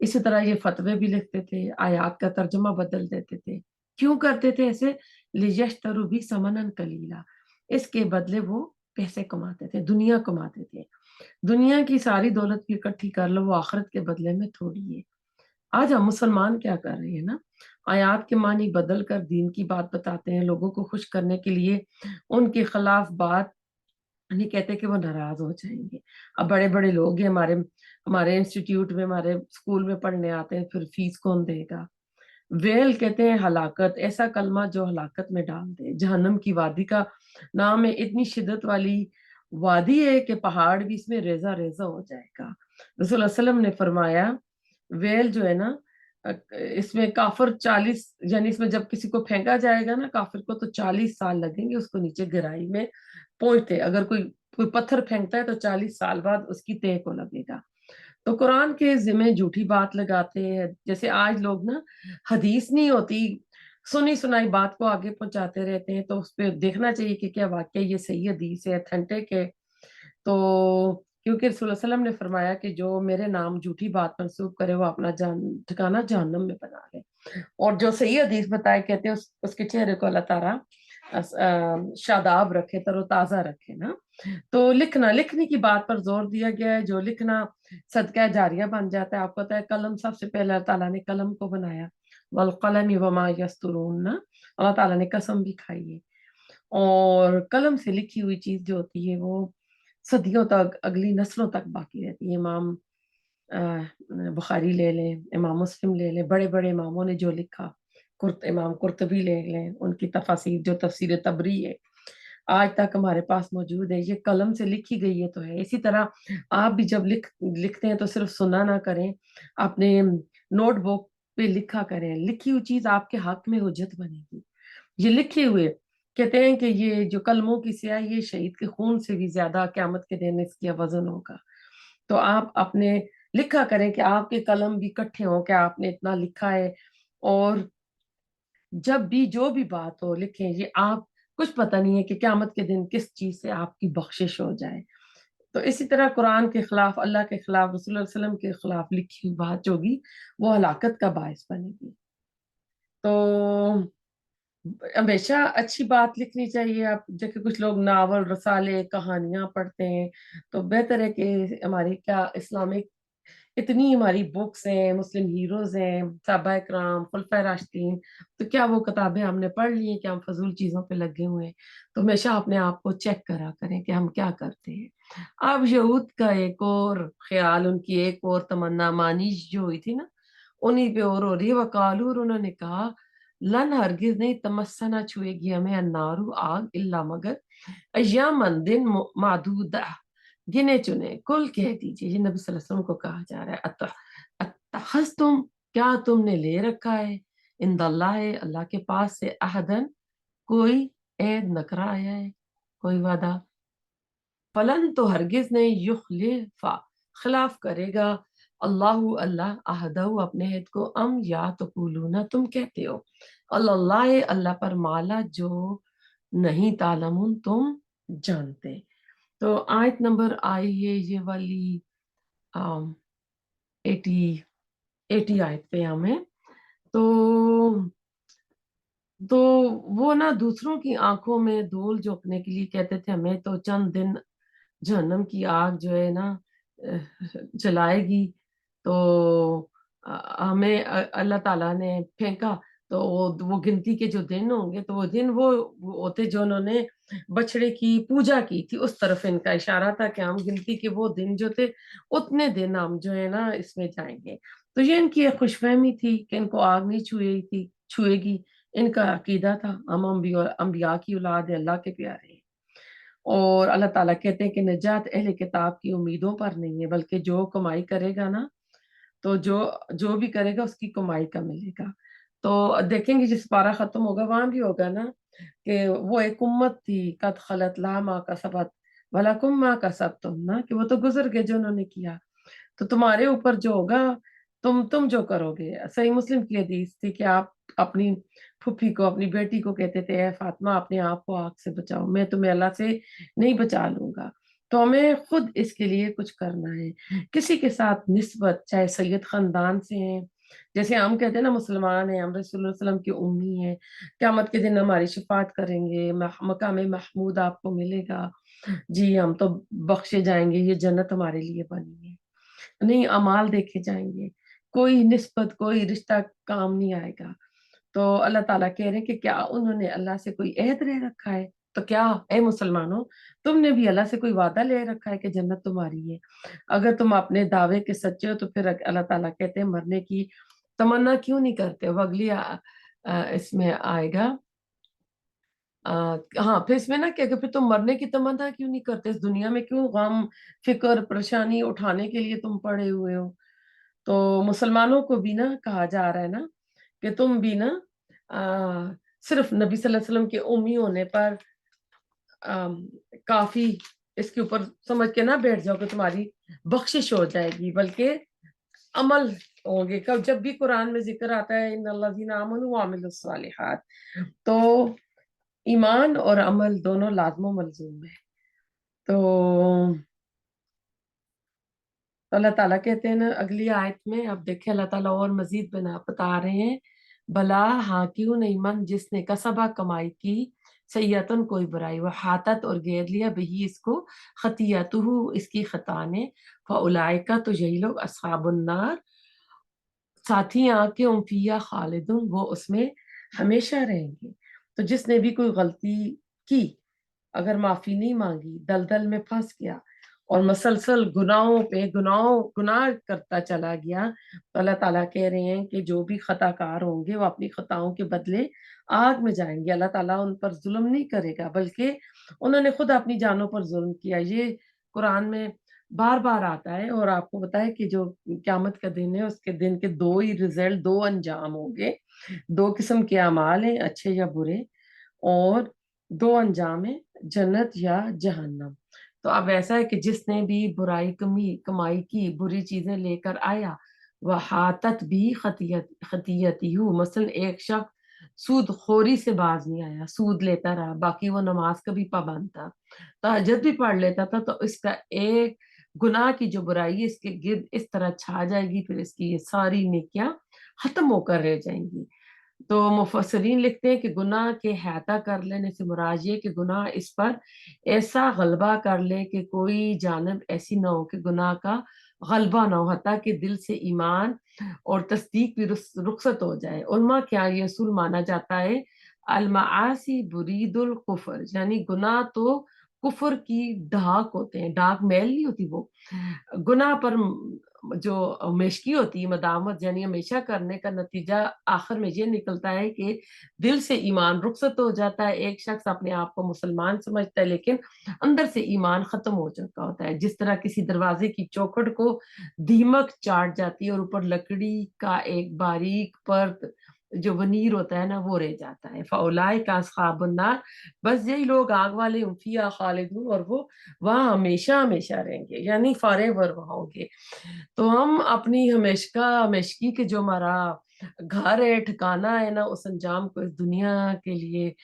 इसी तरह ये फतवे भी लिखते थे, आयात का तर्जुमा बदल देते थे। क्यों करते थे ऐसे? लियश्तरू भी समनन कलीला, इसके बदले वो पैसे कमाते थे, दुनिया कमाते थे। दुनिया की सारी दौलत की इकट्ठी कर लो, वो आखिरत के बदले में थोड़ी है। आज हम मुसलमान क्या कर रहे हैं ना, आयात के मानी बदल कर दीन की बात बताते हैं, लोगों को खुश करने के लिए उनके खिलाफ बात नहीं कहते कि वो नाराज हो जाएंगे। अब बड़े बड़े लोग हैं हमारे हमारे इंस्टीट्यूट में, हमारे स्कूल में पढ़ने आते हैं, फिर फीस कौन देगा? वेल कहते हैं हलाकत, ऐसा कलमा जो हलाकत में डाल दे। जहन्नम की वादी का नाम है, इतनी शिद्दत वाली वादी है कि पहाड़ भी इसमें रेजा रेजा हो जाएगा। रसूल वसल्लम ने फरमाया वेल जो है ना, इसमें काफिर 40, यानी इसमें जब किसी को फेंका जाएगा ना काफिर को, तो 40 साल लगेंगे उसको नीचे गहराई में पहुंचते। अगर कोई कोई पत्थर फेंकता है तो 40 साल बाद उसकी तह को लगेगा। तो कुरान के जिम्मे झूठी बात लगाते हैं, जैसे आज लोग ना, हदीस नहीं होती, सुनी सुनाई बात को आगे पहुंचाते रहते हैं। तो उस पर देखना चाहिए कि क्या वाकई ये सही हदीस है, अथेंटिक है। तो क्योंकि रसूल सल्लल्लाहु अलैहि वसल्लम ने फरमाया कि जो मेरे नाम झूठी बात मंसूब करे वो अपना जान ठिकाना जहन्नम में बना ले। और जो सही हदीस बताए, कहते हैं उसके चेहरे को अल्लाह ताला शादाब रखे, तरोताजा रखे ना। तो लिखना, लिखने की बात पर जोर दिया गया है। जो लिखना सदका जारिया बन जाता है। आपको पता है कलम, सबसे पहले अल्लाह ताला ने कलम को बनाया, वल कलम वमा यस्तुरून ना, अल्लाह ताला ने कसम भी खाई है। और कलम से लिखी हुई चीज जो होती है वो सदियों तक, अगली नस्लों तक बाकी रहती है। इमाम बुखारी ले लें, इमाम मुस्लिम ले लें, बड़े बड़े इमामों ने जो लिखा, इमाम कुर्तबी ले लें, उनकी तफासीर जो तफसीर तबरी है आज तक हमारे पास मौजूद है, ये कलम से लिखी गई है। तो है इसी तरह आप भी जब लिखते हैं तो सिर्फ सुना ना करें, अपने नोटबुक पे लिखा करें। लिखी हुई चीज आपके हक में हुज्जत बनेगी। ये लिखे हुए, कहते हैं कि ये जो कलमों की स्याही, ये शहीद के खून से भी ज्यादा क़यामत के दिन इसका वजन होगा। तो आप अपने लिखा करें कि आपके कलम भी इकट्ठे हों कि आपने इतना लिखा है। और जब भी जो भी बात हो लिखें, ये आप, कुछ पता नहीं है कि क़यामत के दिन किस चीज से आपकी बख्शिश हो जाए। तो इसी तरह कुरान के खिलाफ, अल्लाह के खिलाफ, रसूल सल्लल्लाहु अलैहि वसल्लम के खिलाफ लिखी हुई बात जो होगी वो हलाकत का बायस बनेगी। तो हमेशा अच्छी बात लिखनी चाहिए। आप जैसे कुछ लोग नावल, रसाले, कहानियां पढ़ते हैं, तो बेहतर है कि हमारी क्या इस्लामिक इतनी हमारी बुक्स हैं, मुस्लिम हीरोज हैं, साहबा इकराम, खुलफाए राशिदीन, तो क्या वो किताबें हमने पढ़ ली हैं कि हम फजूल चीजों पे लगे हुए हैं? तो हमेशा अपने आप को चेक करा करें कि हम क्या करते हैं। अब यहूद का एक और ख्याल, उनकी एक और तमन्ना मानिश जो हुई थी ना, उन्हीं पे और हो रही है। वकालू, और उन्होंने कहा, लन हरगिज नहीं, तमस्सा ना छुएगी हमें अन्नारू, आग, इल्ला मगर अय्यामन, दिन मादूदा, गिने चुने। कुल कह दीजिए, ये नबी सल्लल्लाहु अलैहि वसल्लम को कहा जा रहा है, अतखज तुम, क्या तुमने ले रखा है, इंदल्लाह, अल्लाह के पास से, अहदन, कोई ऐद नकरा आया है, कोई वादा, फलन, तो हरगिज नहीं, युखलिफा, खिलाफ करेगा, अल्लाह, अल्लाह, अहदहु, अपने हित को, अम, या तो कुलूना, तुम कहते हो, अल्लाह, अल्लाह पर, माला, जो नहीं तालमुन, तुम जानते। तो आयत नंबर आई है ये वाली, 80, 80 आयत पे हमें। तो तो वो ना दूसरों की आंखों में धूल झोंकने के लिए कहते थे, हमें तो चंद दिन जहन्नम की आग जो है ना जलाएगी। तो हमें अल्लाह ताला ने फेंका। तो वो गिनती के जो दिन होंगे, तो वो दिन वो होते जो उन्होंने बछड़े की पूजा की थी, उस तरफ इनका इशारा था कि हम गिनती के वो दिन जो थे, उतने दिन हम जो है ना इसमें जाएंगे। तो ये इनकी एक खुशफहमी थी कि इनको आग नहीं छुएगी। इनका अकीदा था, हम अंबिया की औलाद है, अल्लाह के प्यारे हैं। और अल्लाह ताला कहते हैं कि निजात अहले किताब की उम्मीदों पर नहीं है, बल्कि जो कमाई करेगा ना, तो जो जो भी करेगा उसकी कमाई का मिलेगा। तो देखेंगे जिस पारा खत्म होगा वहां भी होगा ना, कि वो एक उम्मत थी, कद खलत ला मा का सबत वलकुम मा का सब, तुम ना, कि वो तो गुजर गए जो उन्होंने किया, तो तुम्हारे ऊपर जो होगा, तुम जो करोगे। सही मुस्लिम की हदीस थी कि आप अपनी फूफी को, अपनी बेटी को कहते थे, "ए फातिमा, अपने आप को आग से बचाओ, मैं तुम्हें अल्लाह से नहीं बचा लूंगा।" तो हमें खुद इसके लिए कुछ करना है। किसी के साथ निस्बत, चाहे सैयद खानदान से है, जैसे हम कहते हैं ना मुसलमान है, हम रसूलुल्लाह सल्लल्लाहु अलैहि वसल्लम की उम्मी है, क़यामत के दिन हमारी शिफात करेंगे, मकाम महमूद आपको मिलेगा, जी हम तो बख्शे जाएंगे, ये जन्नत हमारे लिए बनी है। नहीं, अमाल देखे जाएंगे, कोई निस्बत, कोई रिश्ता काम नहीं आएगा। तो अल्लाह ताला कह रहे हैं कि क्या उन्होंने अल्लाह से कोई अहद ले रखा है? तो क्या, ए मुसलमानों, तुमने भी अल्लाह से कोई वादा ले रखा है कि जन्नत तुम्हारी है? अगर तुम अपने दावे के सच्चे हो, तो फिर अल्लाह ताला कहते हैं, मरने की तमन्ना क्यों नहीं करते? वो अगली इसमें आएगा। हाँ, फिर इसमें ना क्या कि फिर तुम मरने की तमन्ना क्यों नहीं करते? इस दुनिया में क्यों गम, फिक्र, परेशानी उठाने के लिए तुम पड़े हुए हो? तो मुसलमानों को भी ना कहा जा रहा है ना कि तुम भी ना आ, सिर्फ नबी सल्लल्लाहु अलैहि वसल्लम के उम्मी होने पर काफी इसके ऊपर समझ के ना बैठ जाओ कि तुम्हारी बख्शिश हो जाएगी, बल्कि अमल होंगे। कब जब भी कुरान में जिक्र आता है, इन्नल्लज़ीना आमनू व अमिलुस सालिहात, तो ईमान और अमल दोनों लाज़िम मलजूम है। तो अल्लाह ताला कहते हैं ना अगली आयत में, अब देखें अल्लाह ताला और मजीद बता रहे हैं, भला हाँ क्यों नहीं, मन जिसने कसबा कमाई की, सैयतन कोई बुराई, वह हाथत और घेर लिया, बही इसको, खतियतहू इसकी खता ने, फउलाइका तो यही लोग, अस्हाबुन्नार, साथी आके, उम्फिया खालिदुन, वो उसमें हमेशा रहेंगे। तो जिसने भी कोई गलती की, अगर माफी नहीं मांगी, दलदल में फंस गया और मसलसल गुनाहों पे गुनाह करता चला गया, तो अल्लाह ताला कह रहे हैं कि जो भी खताकार होंगे वो अपनी खताओं के बदले आग में जाएंगे। अल्लाह ताला उन पर जुल्म नहीं करेगा, बल्कि उन्होंने खुद अपनी जानों पर जुल्म किया। ये कुरान में बार बार आता है। और आपको पता है कि जो क्यामत का दिन है, उसके दिन के दो ही रिजल्ट, दो अंजाम होंगे। दो किस्म के अमाल हैं, अच्छे या बुरे, और दो अंजाम है, जन्नत या जहन्नम। तो अब ऐसा है कि जिसने भी बुराई कमाई की, बुरी चीजें लेकर आया, वह हातत भी खतियती हूँ, मसलन एक शख्स सूद खोरी से बाज नहीं आया, सूद लेता रहा, बाकी वो नमाज का भी पाबंद था, तहज्जुद भी पढ़ लेता था, तो इसका एक गुनाह की जो बुराई है इसके गिर्द इस तरह छा जाएगी, फिर इसकी ये सारी नेकियां खत्म होकर रह जाएंगी। تو मुफस्सिरीन लिखते हैं कि गुनाह के अहाता कर लेने से मुराद ये कि गुनाह इस पर ऐसा गलबा कर ले कि कोई जानब ऐसी ना हो कि गुनाह का गलबा ना हो, हत्ता कि दिल से ईमान और तस्दीक भी रुखसत हो जाए। उलमा क्या ये असूल माना जाता है, अल माआसी बुरीदुल कुफर, यानी गुनाह तो कुफर की ढाक होते हैं, ढाक मैल नहीं होती वो गुनाह पर जो मेशकी होती है, मदामत, यानी हमेशा करने का नतीजा आखिर में ये निकलता है कि दिल से ईमान रुखसत हो जाता है। एक शख्स अपने आप को मुसलमान समझता है लेकिन अंदर से ईमान खत्म हो चुका होता है। जिस तरह किसी दरवाजे की चौखट को दीमक चाट जाती है और ऊपर लकड़ी का एक बारीक परत जो वनीर होता है ना वो रह जाता है। फौलाए का अस्हाबुन्नार, बस यही लोग आग वाले हैं, फिया खालिदून, और वो वहां हमेशा हमेशा रहेंगे, यानी फॉरएवर वहां होंगे। तो हम अपनी हमेशा हमेशगी के जो हमारा घर है, ठिकाना है ना, उस अंजाम को इस दुनिया के लिए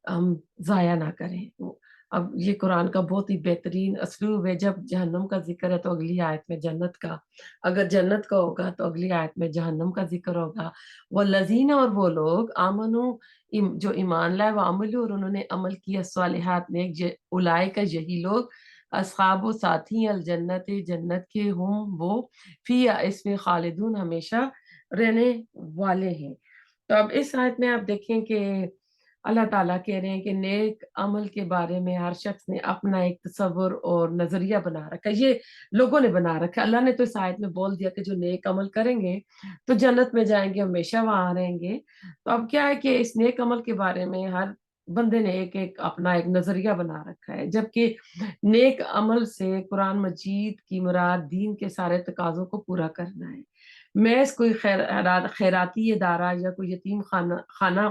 हम जाया ना करें। अब ये कुरान का बहुत ही बेहतरीन असलूब है। जब जहन्नम का जिक्र है तो अगली आयत में जन्नत का, अगर जन्नत का होगा तो अगली आयत में जहन्नम का जिक्र होगा। वो लजीना, और वो लोग आमनु जो ईमान लाए, वो अमल, और उन्होंने अमल किया सालिहात नेक, उलाए का यही लोग असहाबो साथी अल जन्नत, जन्नत के हम वो फिया इसमें खालिदून हमेशा रहने वाले हैं। तो अब इस आयत में आप देखें कि अल्लाह ताला कह रहे हैं कि नेक अमल के बारे में हर शख्स ने अपना एक तसव्वुर और नजरिया बना रखा है, ये लोगों ने बना रखा है। अल्लाह ने तो इस आयत में बोल दिया कि जो नेक अमल करेंगे तो जन्नत में जाएंगे, हमेशा वहां रहेंगे। तो अब क्या है कि इस नेक अमल के बारे में हर बंदे ने एक एक अपना एक नजरिया बना रखा है, जबकि नेक अमल से कुरान मजीद की मुराद दीन के सारे तकाजों को पूरा करना है। महज कोई खैराती इदारा या कोई यतीम खाना खाना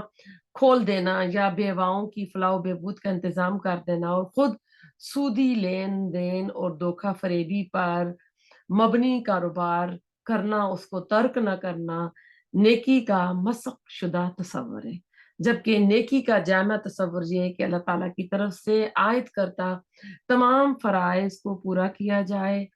खोल देना या बेवाओं की फलाह बहबूद का इंतजाम कर देना और खुद सूदी लेन देन और धोखा फरेबी पर मबनी कारोबार करना, उसको तर्क न करना नेकी का मसक शुदा तस्वर है। जबकि नेकी का जामा तस्वर ये है कि अल्लाह ताला की तरफ से आयत करता तमाम फराइज को पूरा किया जाए,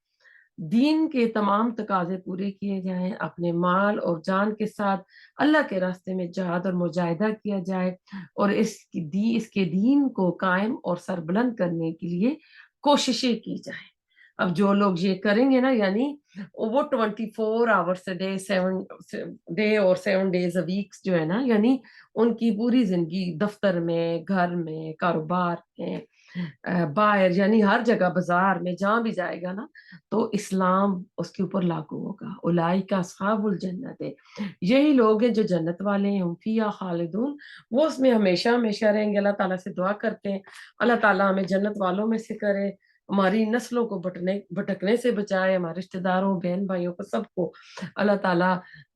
दीन के तमाम तकाजे पूरे किए जाएं, अपने माल और जान के साथ अल्लाह के रास्ते में जहाद और मुजाहिदा किया जाए, और इसके दीन को कायम और सरबुलंद करने के लिए कोशिशें की जाए। अब जो लोग ये करेंगे ना, यानी वो 24 आवर्स अ डे, 7 डे और 7 डेज अ वीक जो है ना, यानी उनकी पूरी जिंदगी दफ्तर में, घर में, कारोबार में, बाहर, यानी हर जगह, बाजार में जहां भी जाएगा ना तो इस्लाम उसके ऊपर लागू होगा। उलाई का अस्हाबुल जन्नत है, यही लोग हैं जो जन्नत वाले हैं, हम फिया खालिदून, वो उसमें हमेशा हमेशा रहेंगे। अल्लाह ताला से दुआ करते हैं अल्लाह ताला हमें जन्नत वालों में से करे, हमारी नस्लों को भटकने से बचाए, हमारे रिश्तेदारों, बहन भाइयों को, सबको अल्लाह ताला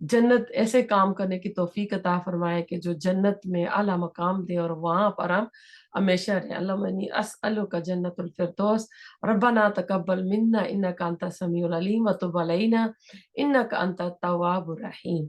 जन्नत ऐसे काम करने की तौफीक अता फरमाए कि जो जन्नत में आला मकाम दे और वहां पर हम हमेशा रहे। अल्लाहुम्मा इन्नी अस्अलुका जन्नतुल फिरदौस, रब्बना तकब्बल मिन्ना इन्नका अंतस समीउल अलीम व तुब अलैना इन्नका अंतत तव्वाबुर रहीम।